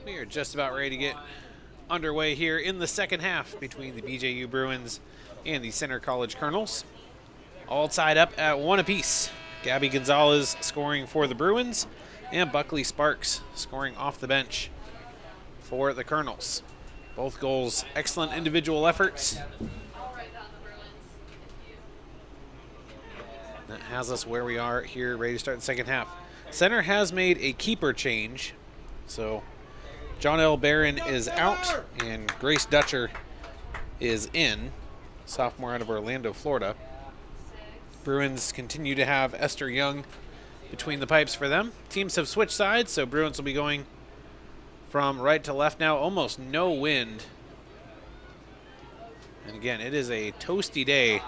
We are just about ready to get underway here in the second half between the BJU Bruins and the Center College Colonels. All tied up at 1 apiece. Gabby Gonzalez scoring for the Bruins and Buckley Sparks scoring off the bench for the Colonels. Both goals, excellent individual efforts. That has us where we are here, ready to start the second half. Center has made a keeper change, so John L. Barron is out and Grace Dutcher is in, sophomore out of Orlando, Florida. Bruins continue to have Esther Young between the pipes for them. Teams have switched sides, so Bruins will be going from right to left now. Almost no wind. And again, it is a toasty day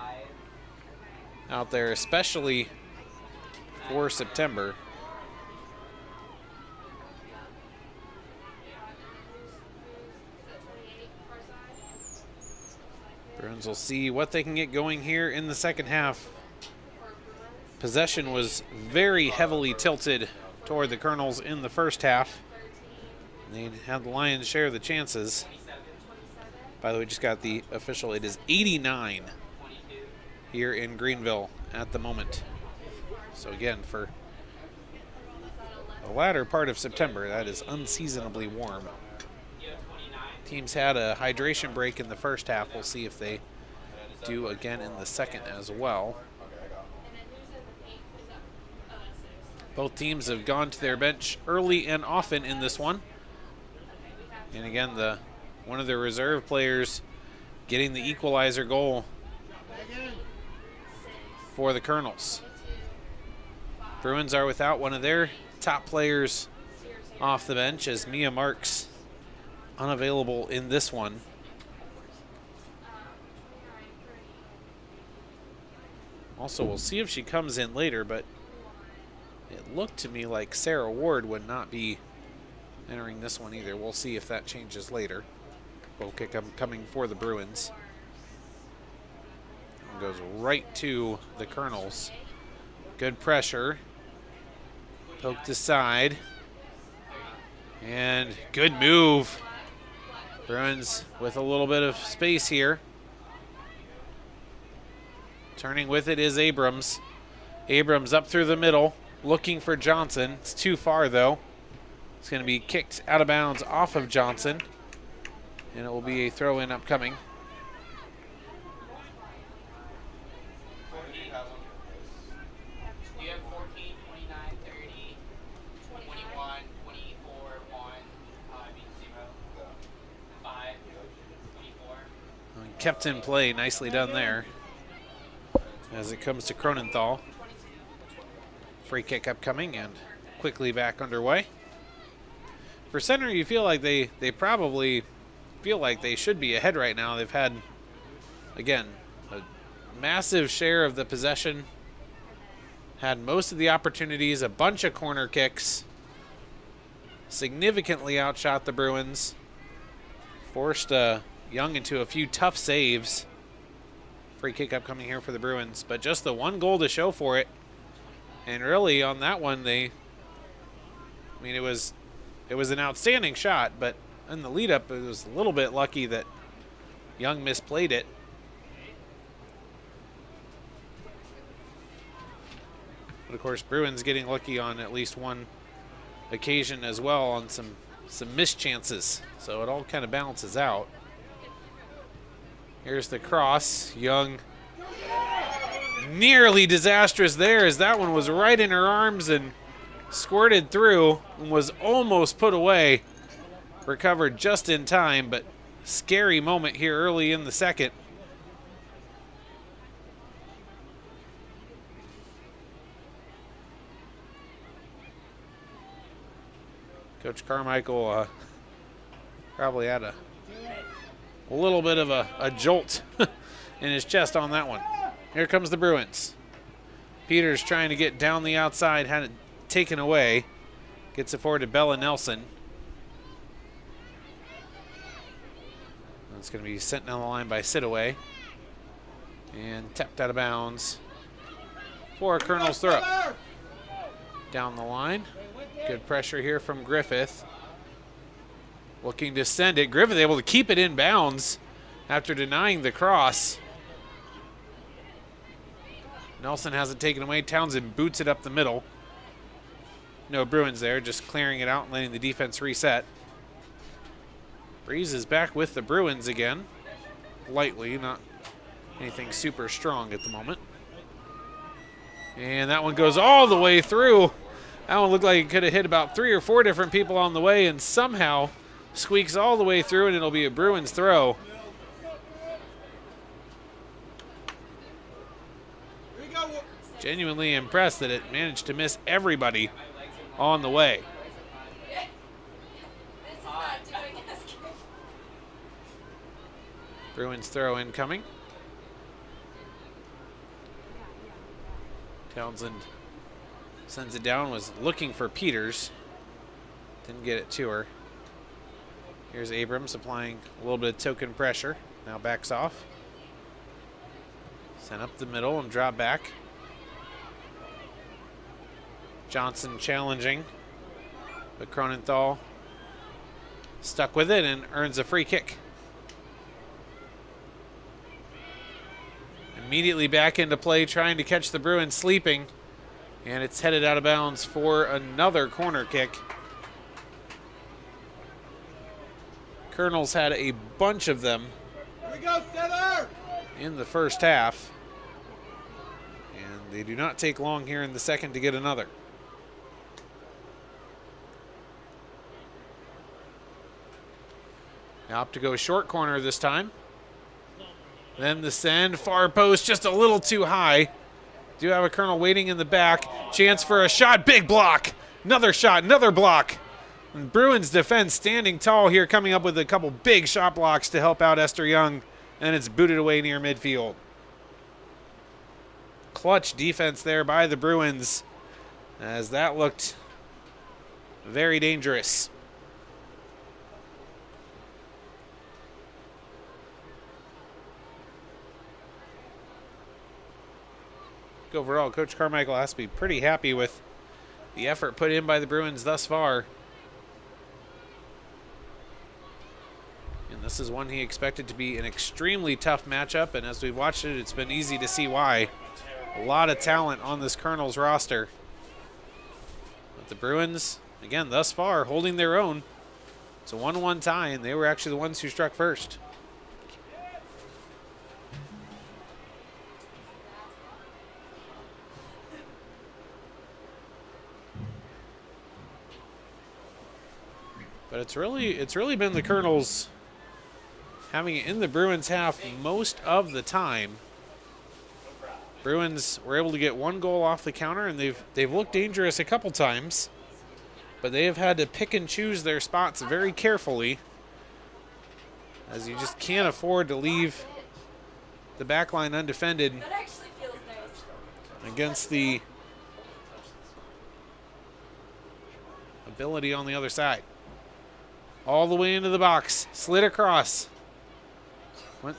out there, especially for September. Bruins will see what they can get going here in the second half. Possession was very heavily tilted toward the Colonels in the first half. They had the lion's share of the chances. By the way, just got the official. It is 89 here in Greenville at the moment. So again, for the latter part of September, that is unseasonably warm. Teams had a hydration break in the first half. We'll see if they do again in the second as well. Both teams have gone to their bench early and often in this one. And again, one of their reserve players getting the equalizer goal for the Colonels. Bruins are without one of their top players off the bench as Mia Marks unavailable in this one. Also, we'll see if she comes in later, but it looked to me like Sarah Ward would not be entering this one either. We'll see if that changes later. Goal kick coming for the Bruins. And goes right to the Colonels. Good pressure. Poked aside. And good move. Bruins with a little bit of space here. Turning with it is Abrams. Abrams up through the middle, looking for Johnson. It's too far though. It's going to be kicked out of bounds off of Johnson. And it will be a throw-in upcoming. You have 14, 29, 30, 21, 24, 1, 0, 5, 24. Kept in play, nicely done there. As it comes to Cronenthal. Free kick upcoming and quickly back underway. For Center, you feel like they probably feel like they should be ahead right now. They've had, again, a massive share of the possession. Had most of the opportunities, a bunch of corner kicks. Significantly outshot the Bruins. Forced Young into a few tough saves. Free kick upcoming here for the Bruins, but just the one goal to show for it. And really on that one, it was an outstanding shot, but in the lead up, it was a little bit lucky that Young misplayed it. But of course, Bruins getting lucky on at least one occasion as well on some mischances. So it all kind of balances out. Here's the cross. Young nearly disastrous there as that one was right in her arms and squirted through and was almost put away. Recovered just in time, but scary moment here early in the second. Coach Carmichael probably had a little bit of a jolt in his chest on that one. Here comes the Bruins. Peters trying to get down the outside, had it taken away. Gets it forward to Bella Nelson. It's going to be sent down the line by Sidaway. And tapped out of bounds for a Colonel's throw. Down the line. Good pressure here from Griffith. looking to send it. Griffith able to keep it in bounds after denying the cross. Nelson has it taken away. Townsend boots it up the middle. No Bruins there, just clearing it out and letting the defense reset. Breeze is back with the Bruins again. Lightly, not anything super strong at the moment. And that one goes all the way through. That one looked like it could have hit about 3 or 4 different people on the way and somehow squeaks all the way through, and it'll be a Bruins throw. Genuinely impressed that it managed to miss everybody on the way. Bruins throw incoming. Townsend sends it down, was looking for Peters. Didn't get it to her. Here's Abrams applying a little bit of token pressure. Now backs off. Sent up the middle and drop back. Johnson challenging, but Cronenthal stuck with it and earns a free kick. Immediately back into play, trying to catch the Bruins sleeping, and it's headed out of bounds for another corner kick. Colonels had a bunch of them in the first half, and they do not take long here in the second to get another. Now up to go short corner this time. Then the send, far post, just a little too high. Do have a Colonel waiting in the back. Chance for a shot, big block. Another shot, another block. And Bruins defense standing tall here, coming up with a couple big shot blocks to help out Esther Young. And it's booted away near midfield. Clutch defense there by the Bruins, as that looked very dangerous. Overall, Coach Carmichael has to be pretty happy with the effort put in by the Bruins thus far. And this is one he expected to be an extremely tough matchup, and as we've watched it, it's been easy to see why. A lot of talent on this Colonels roster. But the Bruins, again, thus far, holding their own. It's a 1-1 tie, and they were actually the ones who struck first. But it's really been the Colonels having it in the Bruins half most of the time. Bruins were able to get 1 goal off the counter, and they've looked dangerous a couple times, but they have had to pick and choose their spots very carefully, as you just can't afford to leave the back line undefended against the ability on the other side. All the way into the box, slid across.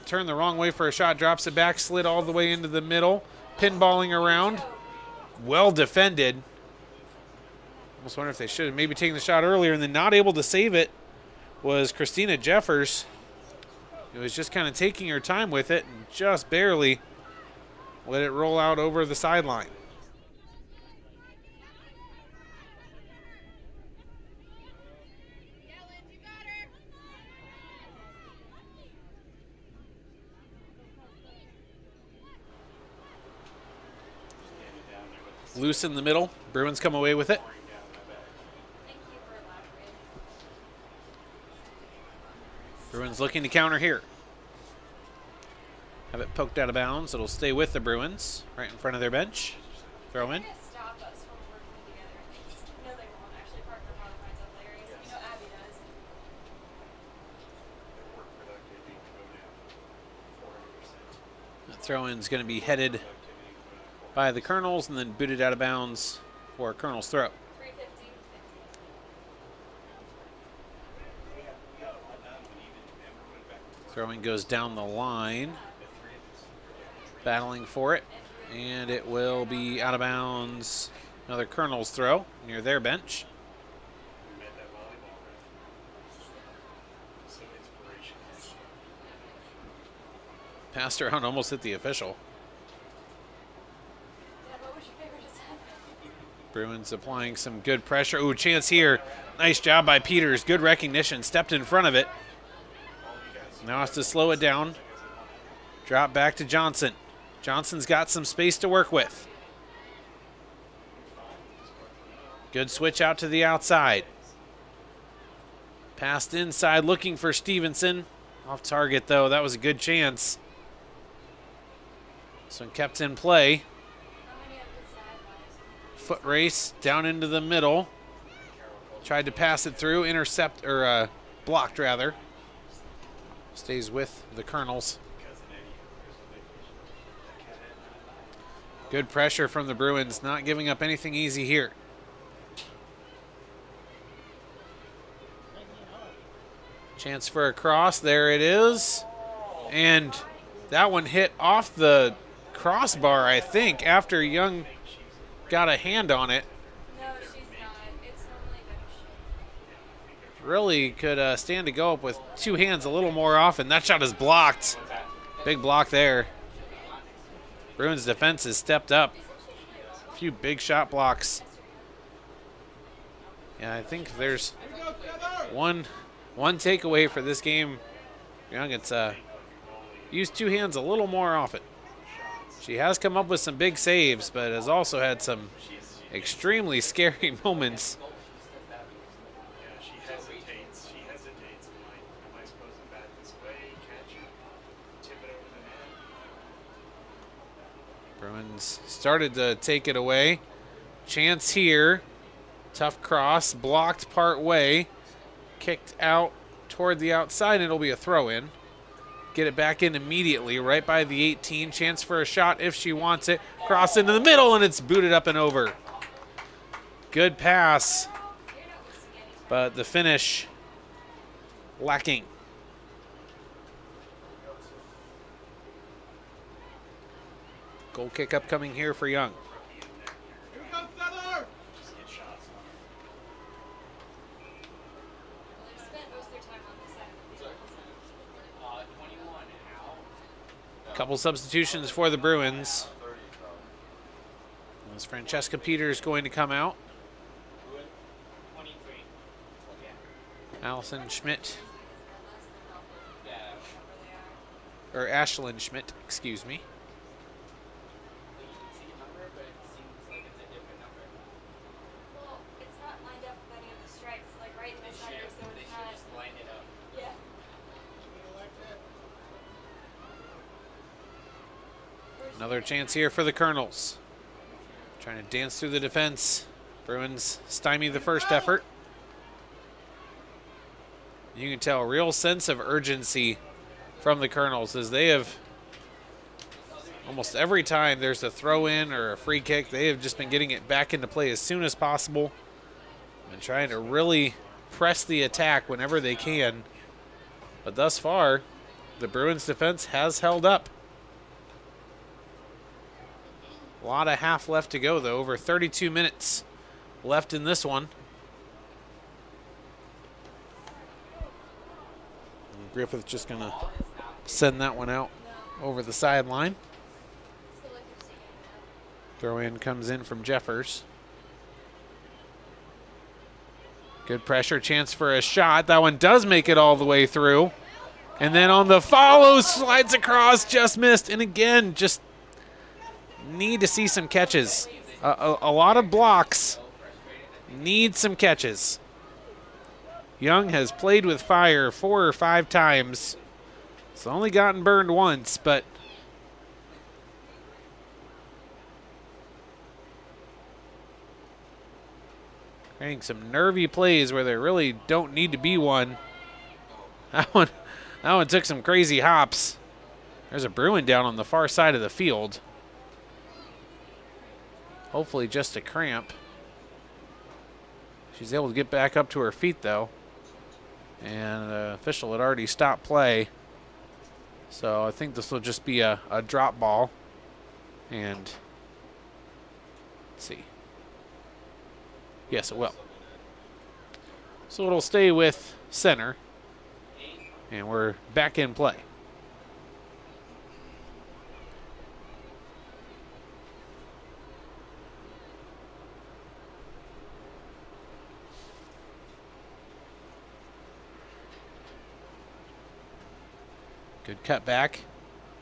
Turned the wrong way for a shot, drops it back, slid all the way into the middle, pinballing around. Well defended. Almost wonder if they should have maybe taken the shot earlier, and then not able to save it was Christina Jeffers. It was just kind of taking her time with it and just barely let it roll out over the sideline. Loose in the middle. Bruins come away with it. Bruins looking to counter here. Have it poked out of bounds. It'll stay with the Bruins right in front of their bench. Throw in. That throw-in's going to be headed by the Colonels and then booted out of bounds for Colonel's throw. Throwing goes down the line, battling for it, and it will be out of bounds. Another Colonel's throw near their bench. Passed around, almost hit the official. Bruins applying some good pressure. Ooh, chance here. Nice job by Peters. Good recognition. Stepped in front of it. Now has to slow it down. Drop back to Johnson. Johnson's got some space to work with. Good switch out to the outside. Passed inside looking for Stevenson. Off target though. That was a good chance. This one kept in play. Foot race down into the middle. Tried to pass it through. Intercept, or blocked rather. Stays with the Colonels. Good pressure from the Bruins, not giving up anything easy here. Chance for a cross, there it is. And that one hit off the crossbar, I think, after Young got a hand on it. No, she's not. It's normally Really could stand to go up with two hands a little more often. That shot is blocked. Big block there. Bruins defense has stepped up. A few big shot blocks. Yeah, I think there's one takeaway for this game. Young, it's use two hands a little more often. She has come up with some big saves, but has also had some extremely scary moments. Yeah, she hesitates. Am I supposed to bat this way? Catch it? Tip it over the net? Bruins started to take it away. Chance here. Tough cross. Blocked part way. Kicked out toward the outside. It'll be a throw in. Get it back in immediately, right by the 18. Chance for a shot if she wants it. Cross into the middle, and it's booted up and over. Good pass, but the finish lacking. Goal kick upcoming here for Young. Here we go, Feather! Couple substitutions for the Bruins. As Francesca Peters going to come out. Allison Schmidt. Or Ashlyn Schmidt, excuse me. Well, it's not lined up with any of the stripes, like right in the center, so it's not. Yeah. Another chance here for the Colonels. Trying to dance through the defense. Bruins stymie the first effort. You can tell a real sense of urgency from the Colonels as they have almost every time there's a throw in or a free kick, they have just been getting it back into play as soon as possible and trying to really press the attack whenever they can. But thus far, the Bruins defense has held up. A lot of half left to go, though. Over 32 minutes left in this one. And Griffith just going to send that one out over the sideline. Throw in comes in from Jeffers. Good pressure, chance for a shot. That one does make it all the way through. And then on the follow, slides across, just missed. And again, just need to see some catches. A lot of blocks. Need some catches. Young has played with fire 4 or 5 times. It's only gotten burned once, but creating some nervy plays where there really don't need to be one. That one took some crazy hops. There's a Bruin down on the far side of the field. Hopefully just a cramp. She's able to get back up to her feet, though. And the official had already stopped play. So I think this will just be a drop ball. And let's see. Yes, it will. So it'll stay with center. And we're back in play. Good cut back.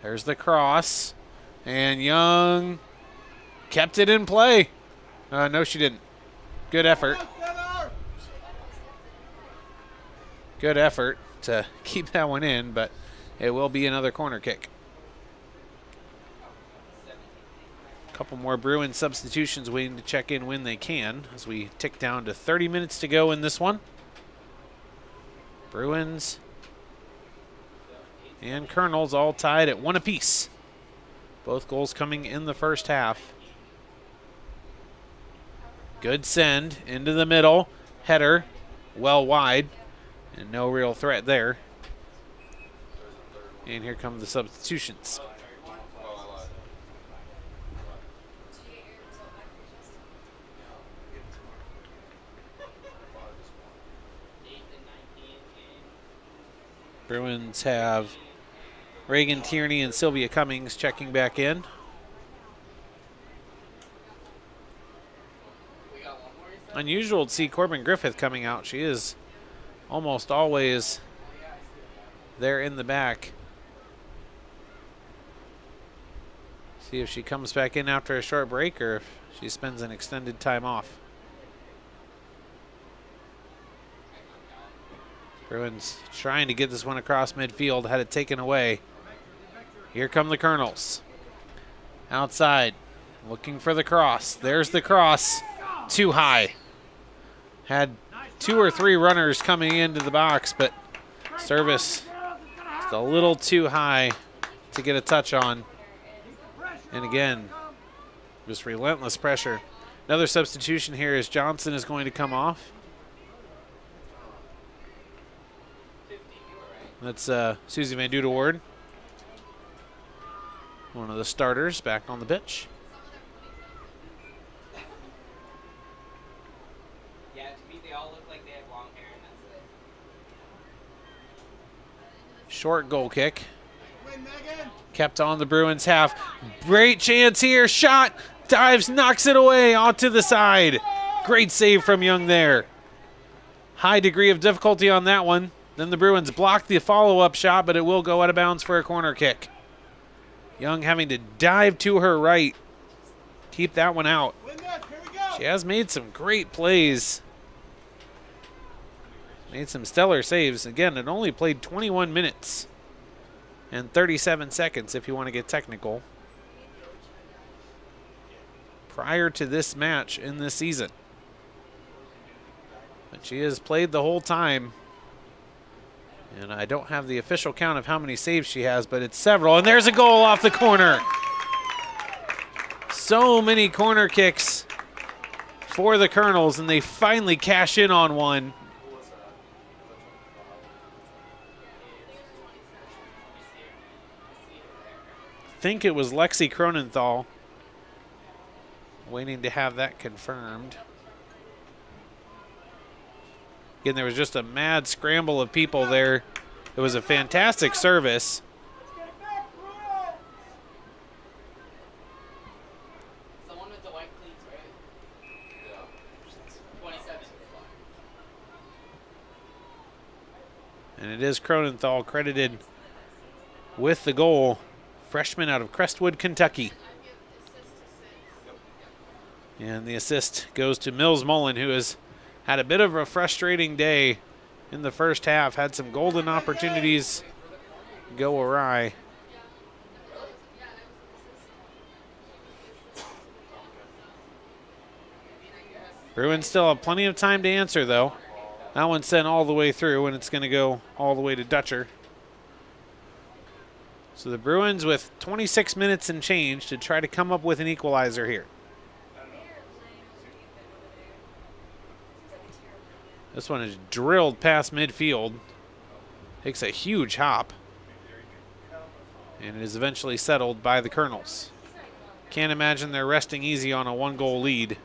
There's the cross. And Young kept it in play. No, she didn't. Good effort. Good effort to keep that one in, but it will be another corner kick. A couple more Bruins substitutions waiting to check in when they can as we tick down to 30 minutes to go in this one. Bruins and Colonels all tied at 1 apiece. Both goals coming in the first half. Good send into the middle. Header well wide. And no real threat there. And here come the substitutions. Bruins have Reagan Tierney and Sylvia Cummings checking back in. Unusual to see Corbin Griffith coming out. She is almost always there in the back. See if she comes back in after a short break or if she spends an extended time off. Bruins trying to get this one across midfield, had it taken away. Here come the Colonels. Outside, looking for the cross. There's the cross, too high. Had 2 or 3 runners coming into the box, but service is a little too high to get a touch on. And again, just relentless pressure. Another substitution here is Johnson is going to come off. That's Susie Van Dude-Ward, one of the starters back on the pitch. Yeah, to me they all look like they have long hair and that's it. Short goal kick. Kept on the Bruins half. Great chance here. Shot. Dives, knocks it away onto the side. Great save from Young there. High degree of difficulty on that one. Then the Bruins block the follow-up shot, but it will go out of bounds for a corner kick. Young having to dive to her right. Keep that one out. She has made some great plays. Made some stellar saves. Again, it only played 21 minutes and 37 seconds if you want to get technical prior to this match in this season. But she has played the whole time. And I don't have the official count of how many saves she has, but it's several. And there's a goal off the corner. So many corner kicks for the Colonels, and they finally cash in on one. I think it was Lexi Cronenthal. Waiting to have that confirmed. Again, there was just a mad scramble of people there. It was a fantastic service. Someone with the white cleats, right? Yeah. 27. And it is Cronenthal credited with the goal. Freshman out of Crestwood, Kentucky. And the assist goes to Mills Mullen, who has had a bit of a frustrating day in the first half. Had some golden opportunities go awry. Bruins still have plenty of time to answer, though. That one's sent all the way through, and it's going to go all the way to Dutcher. So the Bruins with 26 minutes and change to try to come up with an equalizer here. This one is drilled past midfield. Takes a huge hop. And it is eventually settled by the Colonels. Can't imagine they're resting easy on a 1-goal lead.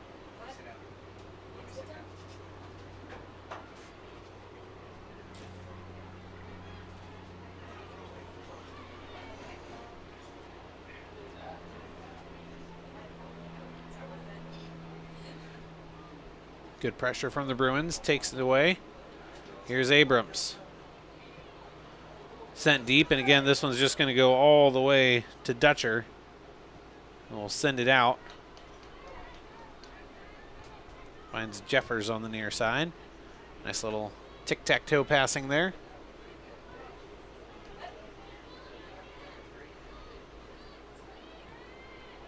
Good pressure from the Bruins. Takes it away. Here's Abrams. sent deep. And again, this one's just going to go all the way to Dutcher. And we'll send it out. Finds Jeffers on the near side. Nice little tic-tac-toe passing there.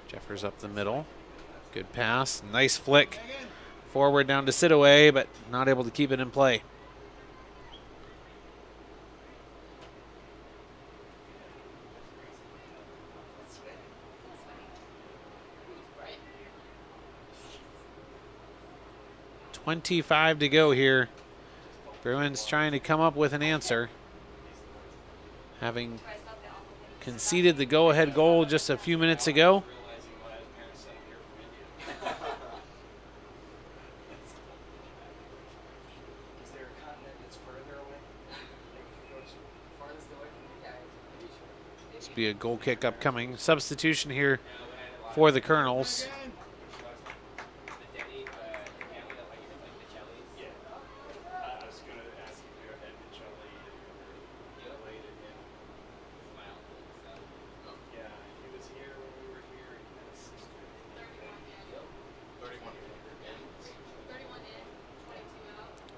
Jeffers up the middle. Good pass. Nice flick. Forward down to Sidaway, but not able to keep it in play. Right. 25 to go here. Bruins trying to come up with an answer. Having conceded the go-ahead goal just a few minutes ago. This will be a goal kick upcoming. Substitution here for the Colonels.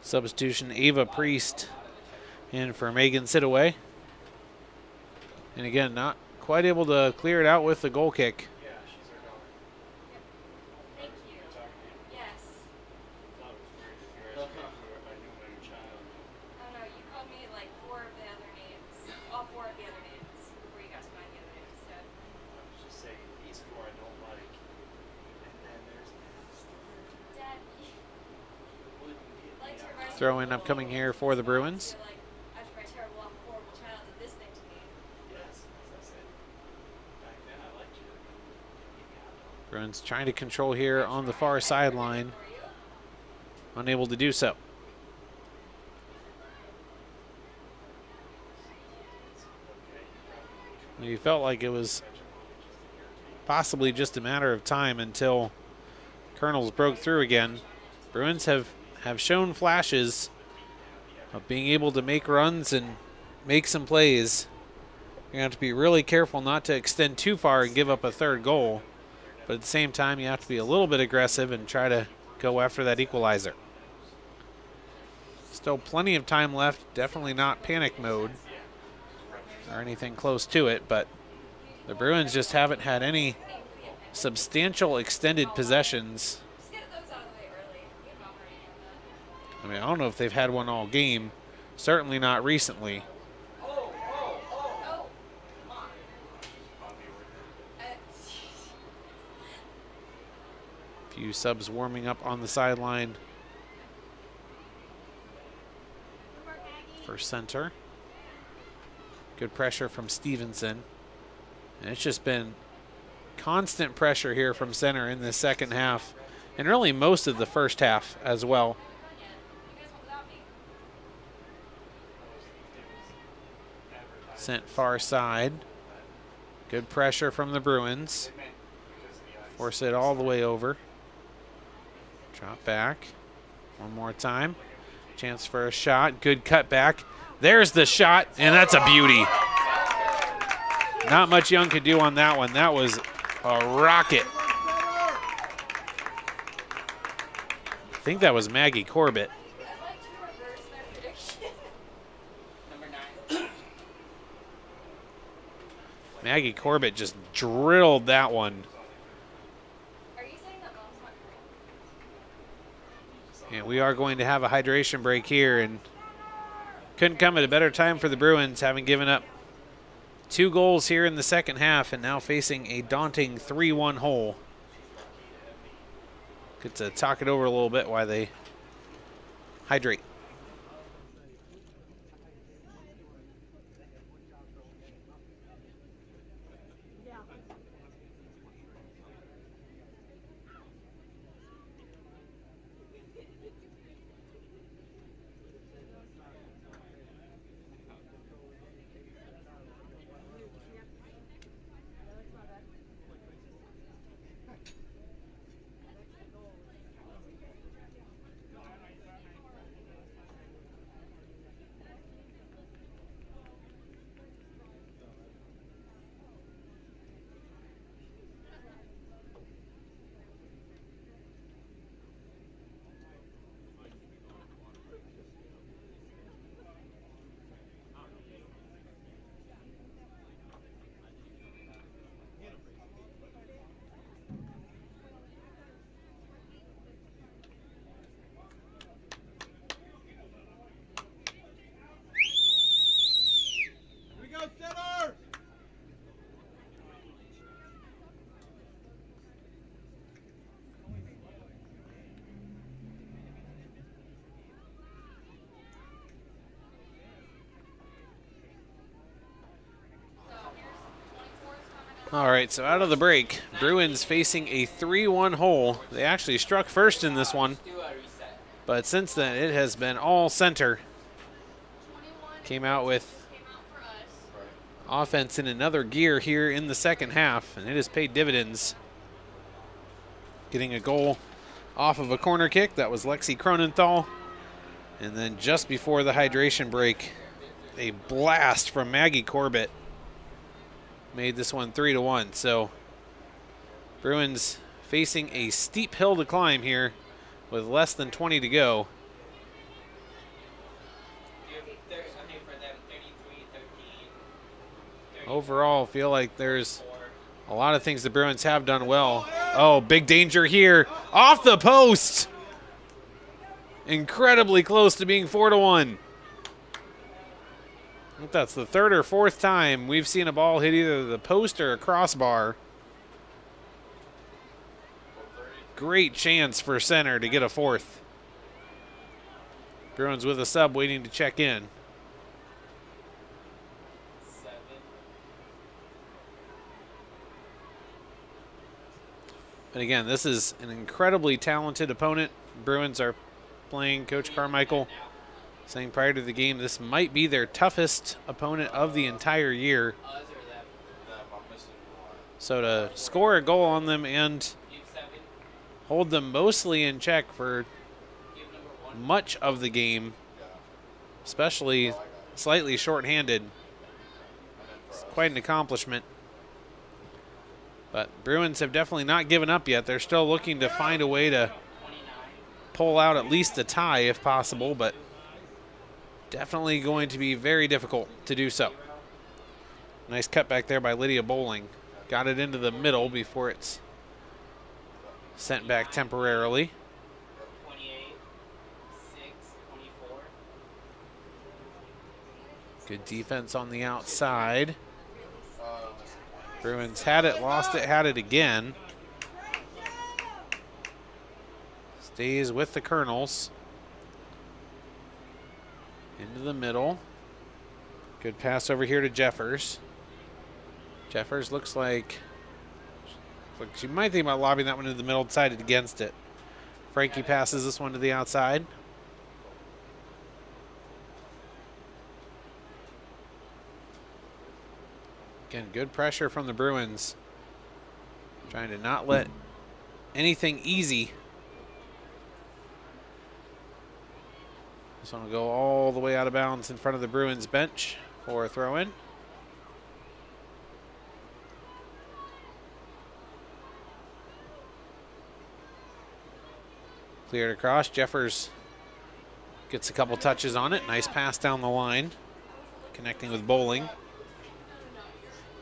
Substitution Ava Priest in for Megan Sidaway. And again, not quite able to clear it out with the goal kick. Thank you. Yes. Oh no, you called me like 4 of the other names. All 4 of the other names before you got to find the other names. So. Just saying these 4 I don't like. And then there's Dad, like to remind Throw in upcoming here for the Bruins. like after my terrible, horrible child did this thing to me. yes, as I said. Back then I liked you. Bruins trying to control here on the far sideline. Unable to do so. You felt like it was possibly just a matter of time until Colonels broke through again. Bruins have shown flashes of being able to make runs and make some plays. You have to be really careful not to extend too far and give up a third goal. But at the same time, you have to be a little bit aggressive and try to go after that equalizer. Still plenty of time left. Definitely not panic mode or anything close to it, but the Bruins just haven't had any substantial extended possessions. Just get those out of the way early. You have not already done that. I mean, I don't know if they've had one all game. Certainly not recently. Oh, come on. Few subs warming up on the sideline for center. Good pressure from Stevenson. And it's just been constant pressure here from center in the second half, and really most of the first half as well. Sent far side. Good pressure from the Bruins. Force it all the way over. Drop back. One more time. Chance for a shot. Good cut back. There's the shot, and that's a beauty. Not much Young could do on that one. That was a rocket. I think that was Maggie Corbett. I'd like to reverse my prediction. Number 9. Maggie Corbett just drilled that one. Are you saying that mom's not correct? And we are going to have a hydration break here, and couldn't come at a better time for the Bruins, having given up 2 goals here in the second half and now facing a daunting 3-1 hole. Good to talk it over a little bit while they hydrate. All right, so out of the break, Bruins facing a 3-1 hole. They actually struck first in this one, Do a reset. but since then it has been all center. Came out with offense in another gear here in the second half, and it has paid dividends. Getting a goal off of a corner kick. That was Lexi Cronenthal. And then just before the hydration break, a blast from Maggie Corbett made this one 3-1. So Bruins facing a steep hill to climb here with less than 20 to go. Overall, feel like there's a lot of things the Bruins have done well. Oh, big danger here. Off the post. Incredibly close to being 4-1. I think that's the third or fourth time we've seen a ball hit either the post or a crossbar. Great chance for center to get a fourth. Bruins with a sub waiting to check in. But again, this is an incredibly talented opponent. Bruins are playing. Coach Carmichael saying prior to the game this might be their toughest opponent of the entire year. So to score a goal on them and hold them mostly in check for much of the game, especially slightly shorthanded, it's quite an accomplishment. But Bruins have definitely not given up yet. They're still looking to find a way to pull out at least a tie if possible, but definitely going to be very difficult to do so. Nice cut back there by Lydia Bowling. Got it into the middle before it's sent back temporarily. 28-6-24. Good defense on the outside. Bruins had it, lost it, had it again. Stays with the Colonels. Into the middle. Good pass over here to Jeffers. Jeffers looks like she might think about lobbing that one into the middle, decided against it. Frankie passes this one to the outside. Again, good pressure from the Bruins. Trying to not let anything easy. This one will go all the way out of bounds in front of the Bruins bench for a throw-in. Cleared across. Jeffers gets a couple touches on it. Nice pass down the line. Connecting with Bowling.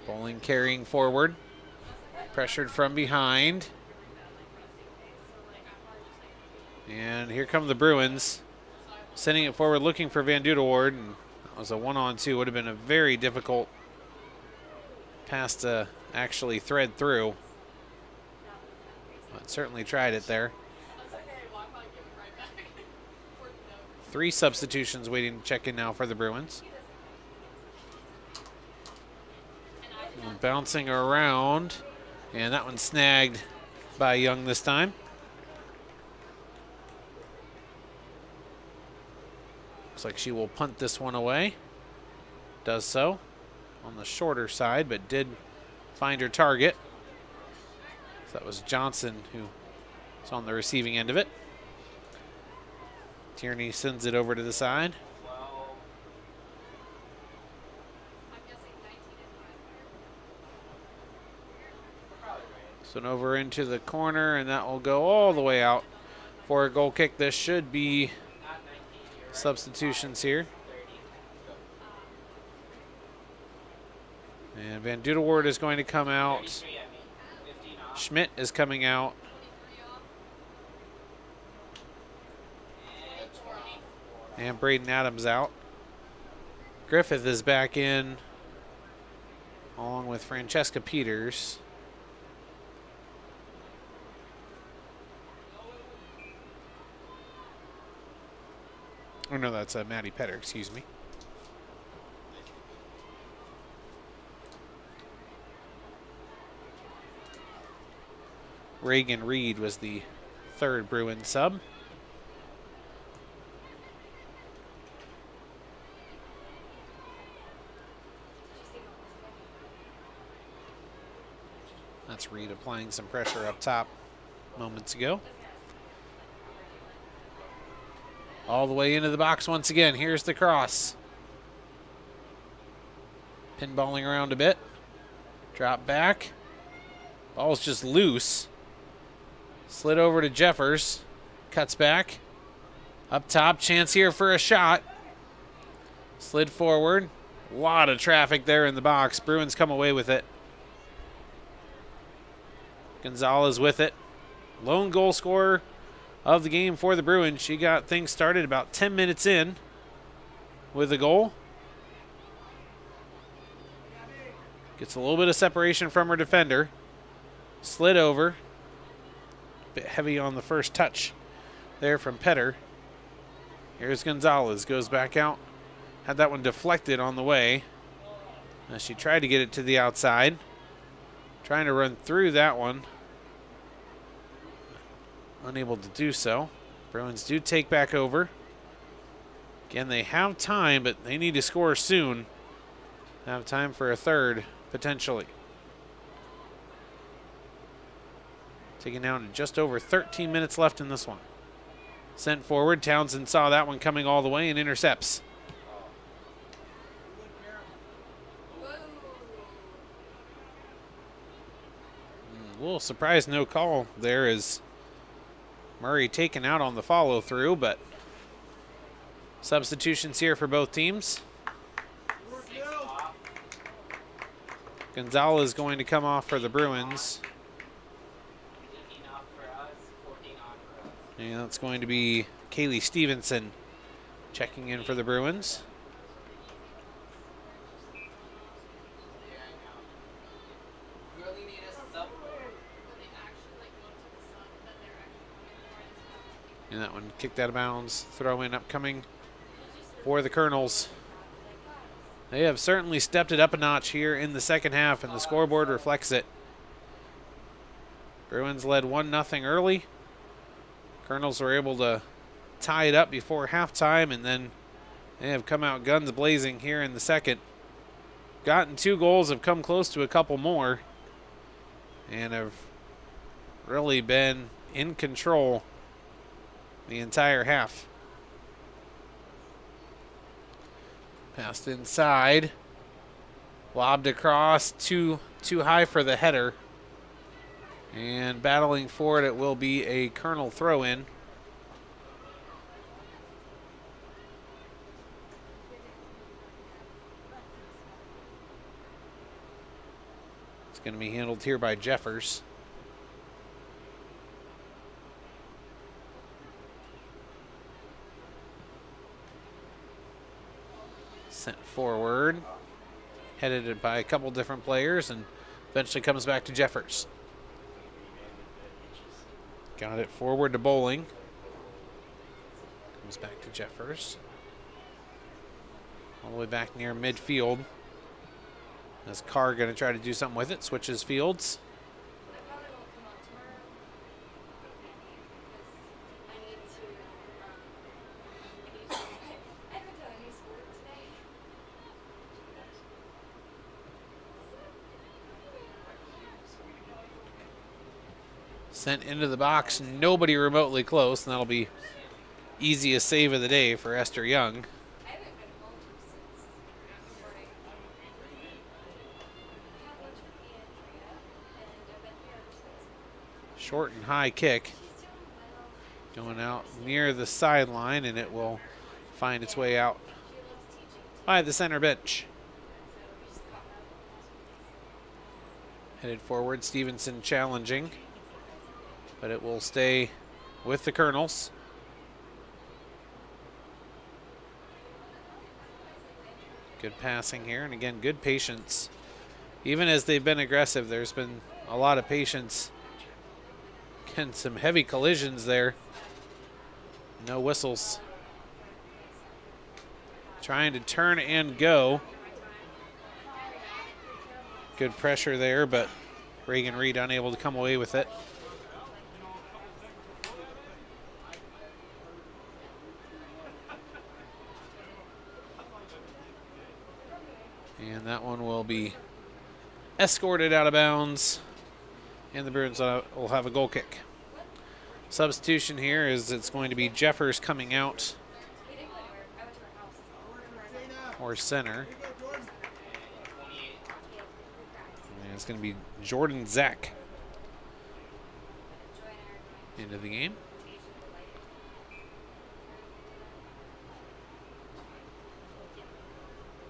Bowling carrying forward. Pressured from behind. And here come the Bruins. Sending it forward, looking for Van Duderwoord. And that was a 1-on-2. Would have been a very difficult pass to actually thread through. But certainly tried it there. 3 substitutions waiting to check in now for the Bruins. And bouncing around. And that one snagged by Young this time. Looks like she will punt this one away. Does so on the shorter side, but did find her target. So that was Johnson who was on the receiving end of it. Tierney sends it over to the side. So over into the corner, and that will go all the way out for a goal kick. This should be substitutions here. And Van Duderwoord is going to come out. Schmidt is coming out. And Braden Adams out. Griffith is back in along with Francesca Peters. Oh no, that's Maddie Petter, excuse me. Reagan Reed was the third Bruin sub. That's Reed applying some pressure up top moments ago. All the way into the box once again. Here's the cross. Pinballing around a bit. Drop back. Ball's just loose. Slid over to Jeffers. Cuts back. Up top, chance here for a shot. Slid forward. A lot of traffic there in the box. Bruins come away with it. Gonzalez with it. Lone goal scorer of the game for the Bruins. She got things started about 10 minutes in with a goal. Gets a little bit of separation from her defender. Slid over. Bit heavy on the first touch there from Petter. Here's Gonzalez. Goes back out. Had that one deflected on the way. As she tried to get it to the outside. Trying to run through that one. Unable to do so. Bruins do take back over. Again, they have time, but they need to score soon. Have time for a third, potentially. Taking down to just over 13 minutes left in this one. Sent forward. Townsend saw that one coming all the way and intercepts. A little surprised no call there as Murray taken out on the follow through, but substitutions here for both teams. Gonzalez going to come off for the Bruins. And that's going to be Kaylee Stevenson checking in for the Bruins. And that one kicked out of bounds. Throw in upcoming for the Colonels. They have certainly stepped it up a notch here in the second half, and the scoreboard reflects it. Bruins led 1-0 early. Colonels were able to tie it up before halftime, and then they have come out guns blazing here in the second. Gotten 2 goals, have come close to a couple more, and have really been in control the entire half. Passed inside. Lobbed across, too high for the header. And battling for it will be a Colonel throw-in. It's going to be handled here by Jeffers. Sent forward. Headed by a couple different players and eventually comes back to Jeffers. Got it forward to Bowling. Comes back to Jeffers. All the way back near midfield. As Carr going to try to do something with it. Switches fields. Sent into the box, nobody remotely close, and that'll be easiest save of the day for Esther Young. Short and high kick. Going out near the sideline, and it will find its way out by the center bench. Headed forward, Stevenson challenging. But it will stay with the Colonels. Good passing here, and again, good patience. Even as they've been aggressive, there's been a lot of patience. Again, some heavy collisions there. No whistles. Trying to turn and go. Good pressure there, but Reagan Reed unable to come away with it. And that one will be escorted out of bounds. And the Bruins will have a goal kick. Substitution here is it's going to be Jeffers coming out for center. And it's going to be Jordan Zach into the game.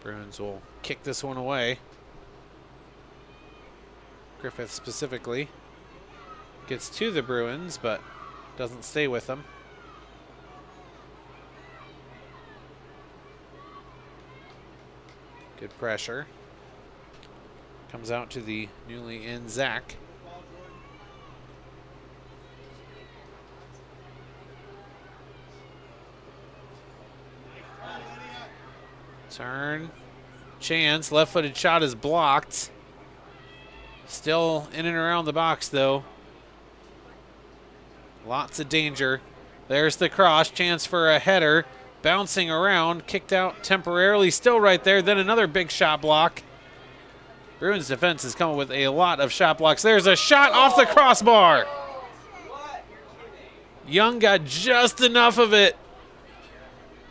Bruins will kick this one away. Griffith specifically gets to the Bruins, but doesn't stay with them. Good pressure. Comes out to the newly in Zach. Turn. Chance. Left-footed shot is blocked. Still in and around the box, though. Lots of danger. There's the cross. Chance for a header. Bouncing around. Kicked out temporarily. Still right there. Then another big shot block. Bruins defense has come up with a lot of shot blocks. There's a shot off the crossbar. Young got just enough of it.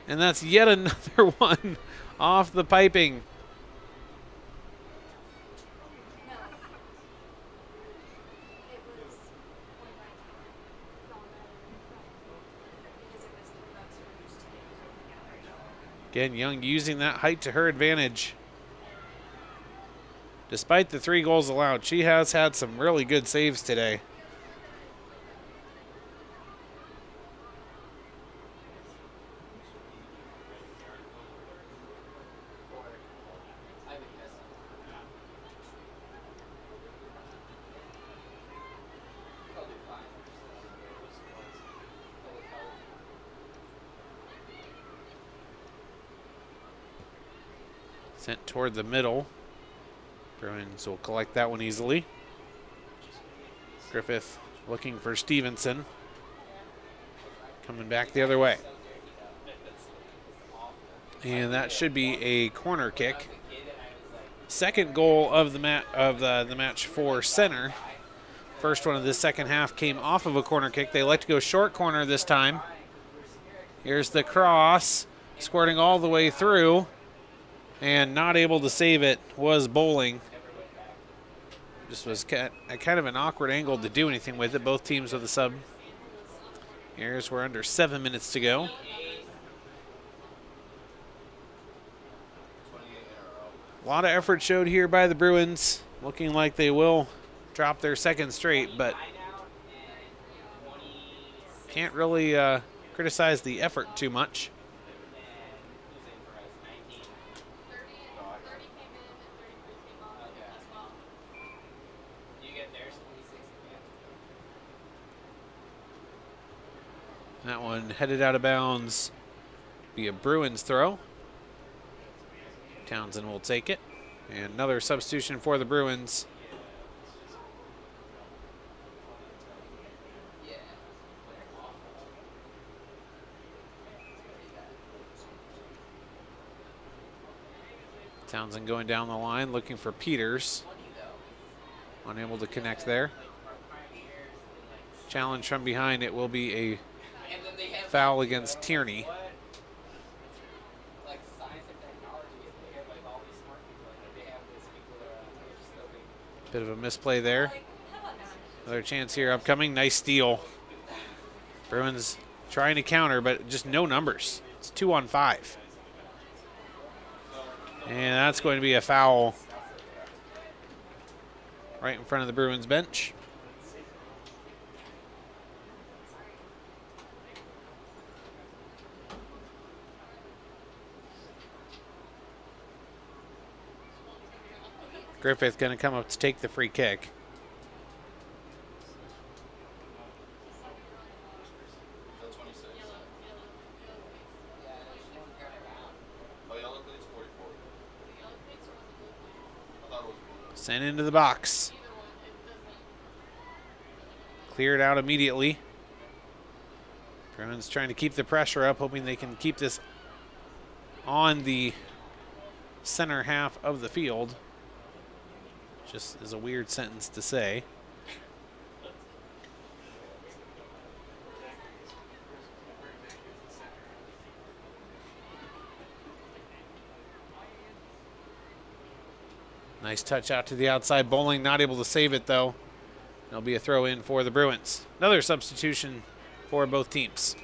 And that's yet another one off the piping. Again, Young using that height to her advantage. Despite the 3 goals allowed, she has had some really good saves today. Sent toward the middle. Bruins will collect that one easily. Griffith looking for Stevenson. Coming back the other way. And that should be a corner kick. Second goal of the match for center. First one of the second half came off of a corner kick. They elect to go short corner this time. Here's the cross. Squirting all the way through. And not able to save it was Bowling. Just was kind of an awkward angle to do anything with it. Both teams with a sub. Here's we're under 7 minutes to go. A lot of effort showed here by the Bruins. Looking like they will drop their second straight, but can't really criticize the effort too much. That one headed out of bounds. Be a Bruins throw. Townsend will take it. And another substitution for the Bruins. Townsend going down the line looking for Peters. Unable to connect there. Challenge from behind. It will be a foul against Tierney. Bit of a misplay there. Another chance here upcoming. Nice steal. Bruins trying to counter, but just no numbers. It's 2-on-5. And that's going to be a foul right in front of the Bruins bench. Griffith going to come up to take the free kick. Sent into the box. Cleared out immediately. Bruins trying to keep the pressure up, hoping they can keep this on the center half of the field. Just is a weird sentence to say. Nice touch out to the outside. Bowling not able to save it, though. It'll be a throw in for the Bruins. Another substitution for both teams.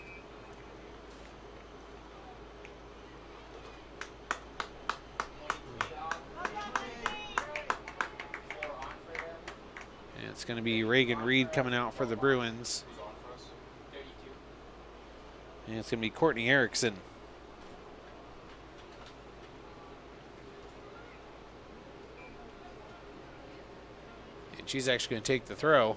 And it's going to be Reagan Reed coming out for the Bruins. And it's going to be Courtney Erickson. She's actually going to take the throw.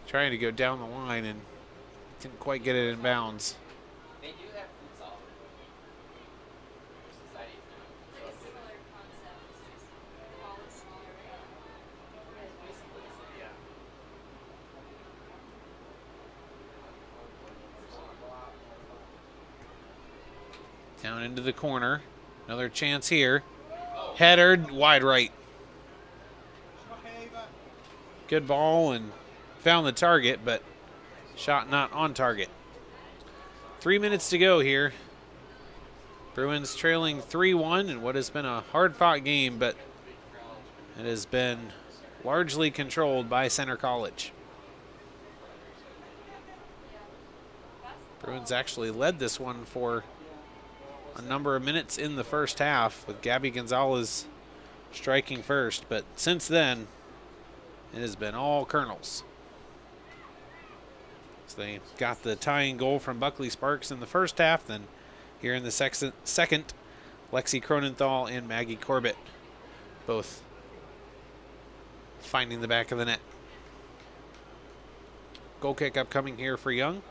Trying to go down the line and didn't quite get it in bounds. They do have futsal. Societies now. Like a similar concept, just the ball is smaller, right? Basically the same. Yeah. Down into the corner. Another chance here. Headered wide right. Good ball and found the target, but shot not on target. 3 minutes to go here. Bruins trailing 3-1 in what has been a hard-fought game, but it has been largely controlled by Center College. Bruins actually led this one for a number of minutes in the first half, with Gabby Gonzalez striking first, but since then it has been all Colonels. So they got the tying goal from Buckley Sparks in the first half, then here in the second, Lexi Cronenthal and Maggie Corbett both finding the back of the net. Goal kick upcoming here for Young.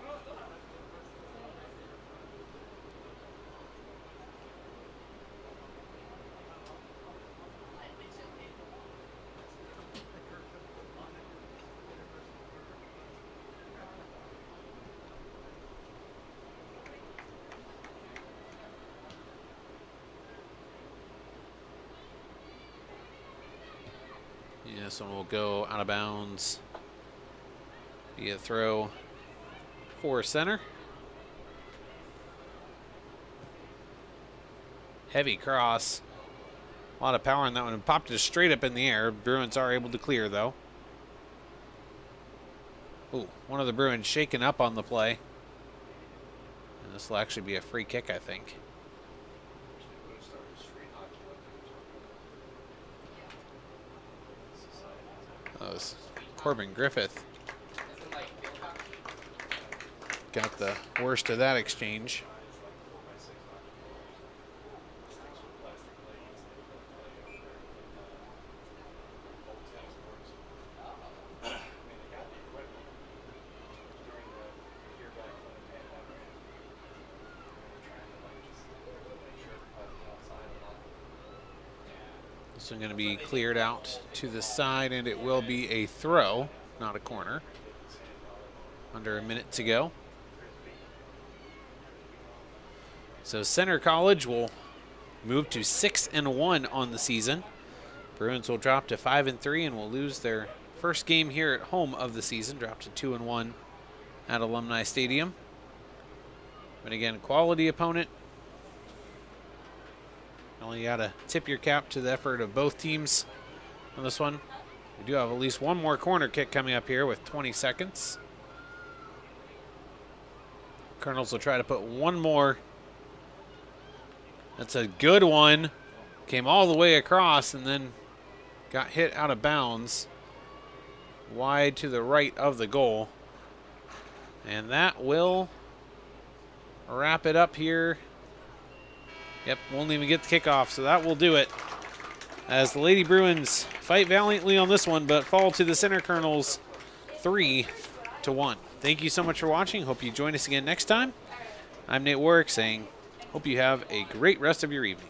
This one will go out of bounds. Be a throw for center. Heavy cross. A lot of power on that one. And popped it straight up in the air. Bruins are able to clear, though. Ooh, one of the Bruins shaken up on the play. And this will actually be a free kick, I think. That was Corbin Griffith. Got the worst of that exchange. This one's going to be cleared out to the side, and it will be a throw, not a corner. Under a minute to go. So Center College will move to 6-1 on the season. Bruins will drop to 5-3 and will lose their first game here at home of the season, drop to 2-1 at Alumni Stadium. But again, quality opponent. Only got to tip your cap to the effort of both teams on this one. We do have at least one more corner kick coming up here with 20 seconds. Colonels will try to put one more. That's a good one. Came all the way across and then got hit out of bounds. Wide to the right of the goal. And that will wrap it up here. Yep, won't even get the kickoff, so that will do it. As the Lady Bruins fight valiantly on this one, but fall to the Center Colonels 3-1. Thank you so much for watching. Hope you join us again next time. I'm Nate Warwick saying, hope you have a great rest of your evening.